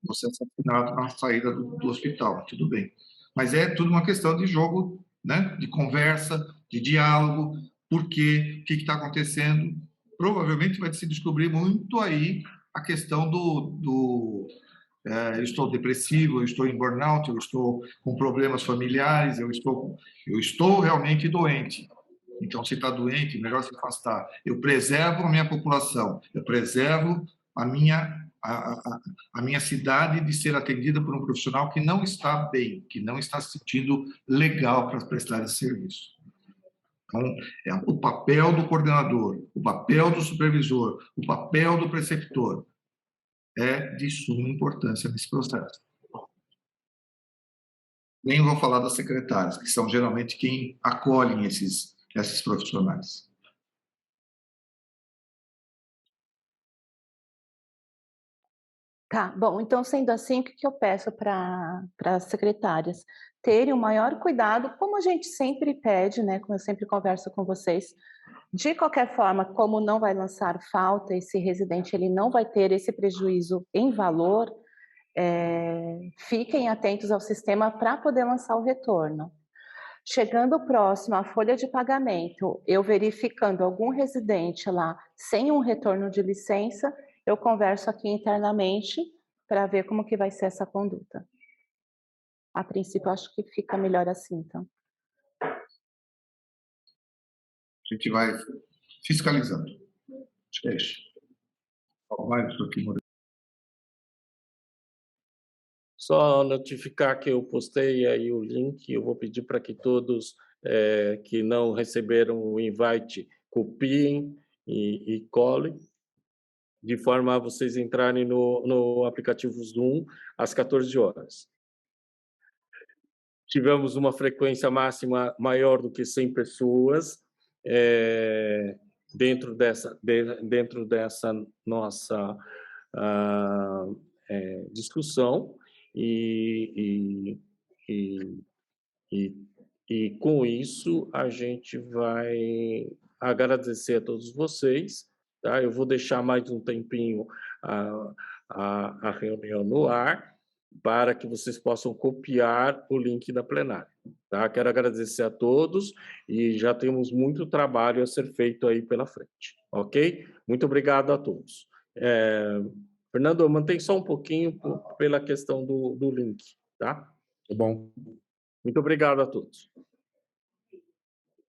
Você é assassinado na saída do hospital, tudo bem. Mas é tudo uma questão de jogo, né? De conversa, de diálogo, por quê, o que está acontecendo. Provavelmente vai se descobrir muito aí a questão eu estou depressivo, eu estou em burnout, eu estou com problemas familiares, eu estou realmente doente. Então, se está doente, melhor se afastar. Eu preservo a minha população, eu preservo a minha cidade de ser atendida por um profissional que não está bem, que não está se sentindo legal para prestar esse serviço. Então, é o papel do coordenador, o papel do supervisor, o papel do preceptor é de suma importância nesse processo. Nem vou falar das secretárias, que são geralmente quem acolhem esses profissionais. Tá, bom, então sendo assim, o que eu peço para as secretárias? Terem o maior cuidado, como a gente sempre pede, né, como eu sempre converso com vocês, de qualquer forma, como não vai lançar falta, esse residente ele não vai ter esse prejuízo em valor, fiquem atentos ao sistema para poder lançar o retorno. Chegando próximo à folha de pagamento, eu verificando algum residente lá sem um retorno de licença, eu converso aqui internamente para ver como que vai ser essa conduta. A princípio, acho que fica melhor assim, então. A gente vai fiscalizando. Acho que é isso. Vai, doutor Kimura. Só notificar que eu postei aí o link, eu vou pedir para que todos que não receberam o invite copiem e colhem, de forma a vocês entrarem no aplicativo Zoom às 14 horas. Tivemos uma frequência máxima maior do que 100 pessoas dentro dessa nossa discussão. E com isso a gente vai agradecer a todos vocês, tá? Eu vou deixar mais um tempinho a reunião no ar para que vocês possam copiar o link da plenária, tá? Quero agradecer a todos e já temos muito trabalho a ser feito aí pela frente, ok? Muito obrigado a todos. Fernando, mantém só um pouquinho pela questão do link, tá? Tá bom. Muito obrigado a todos.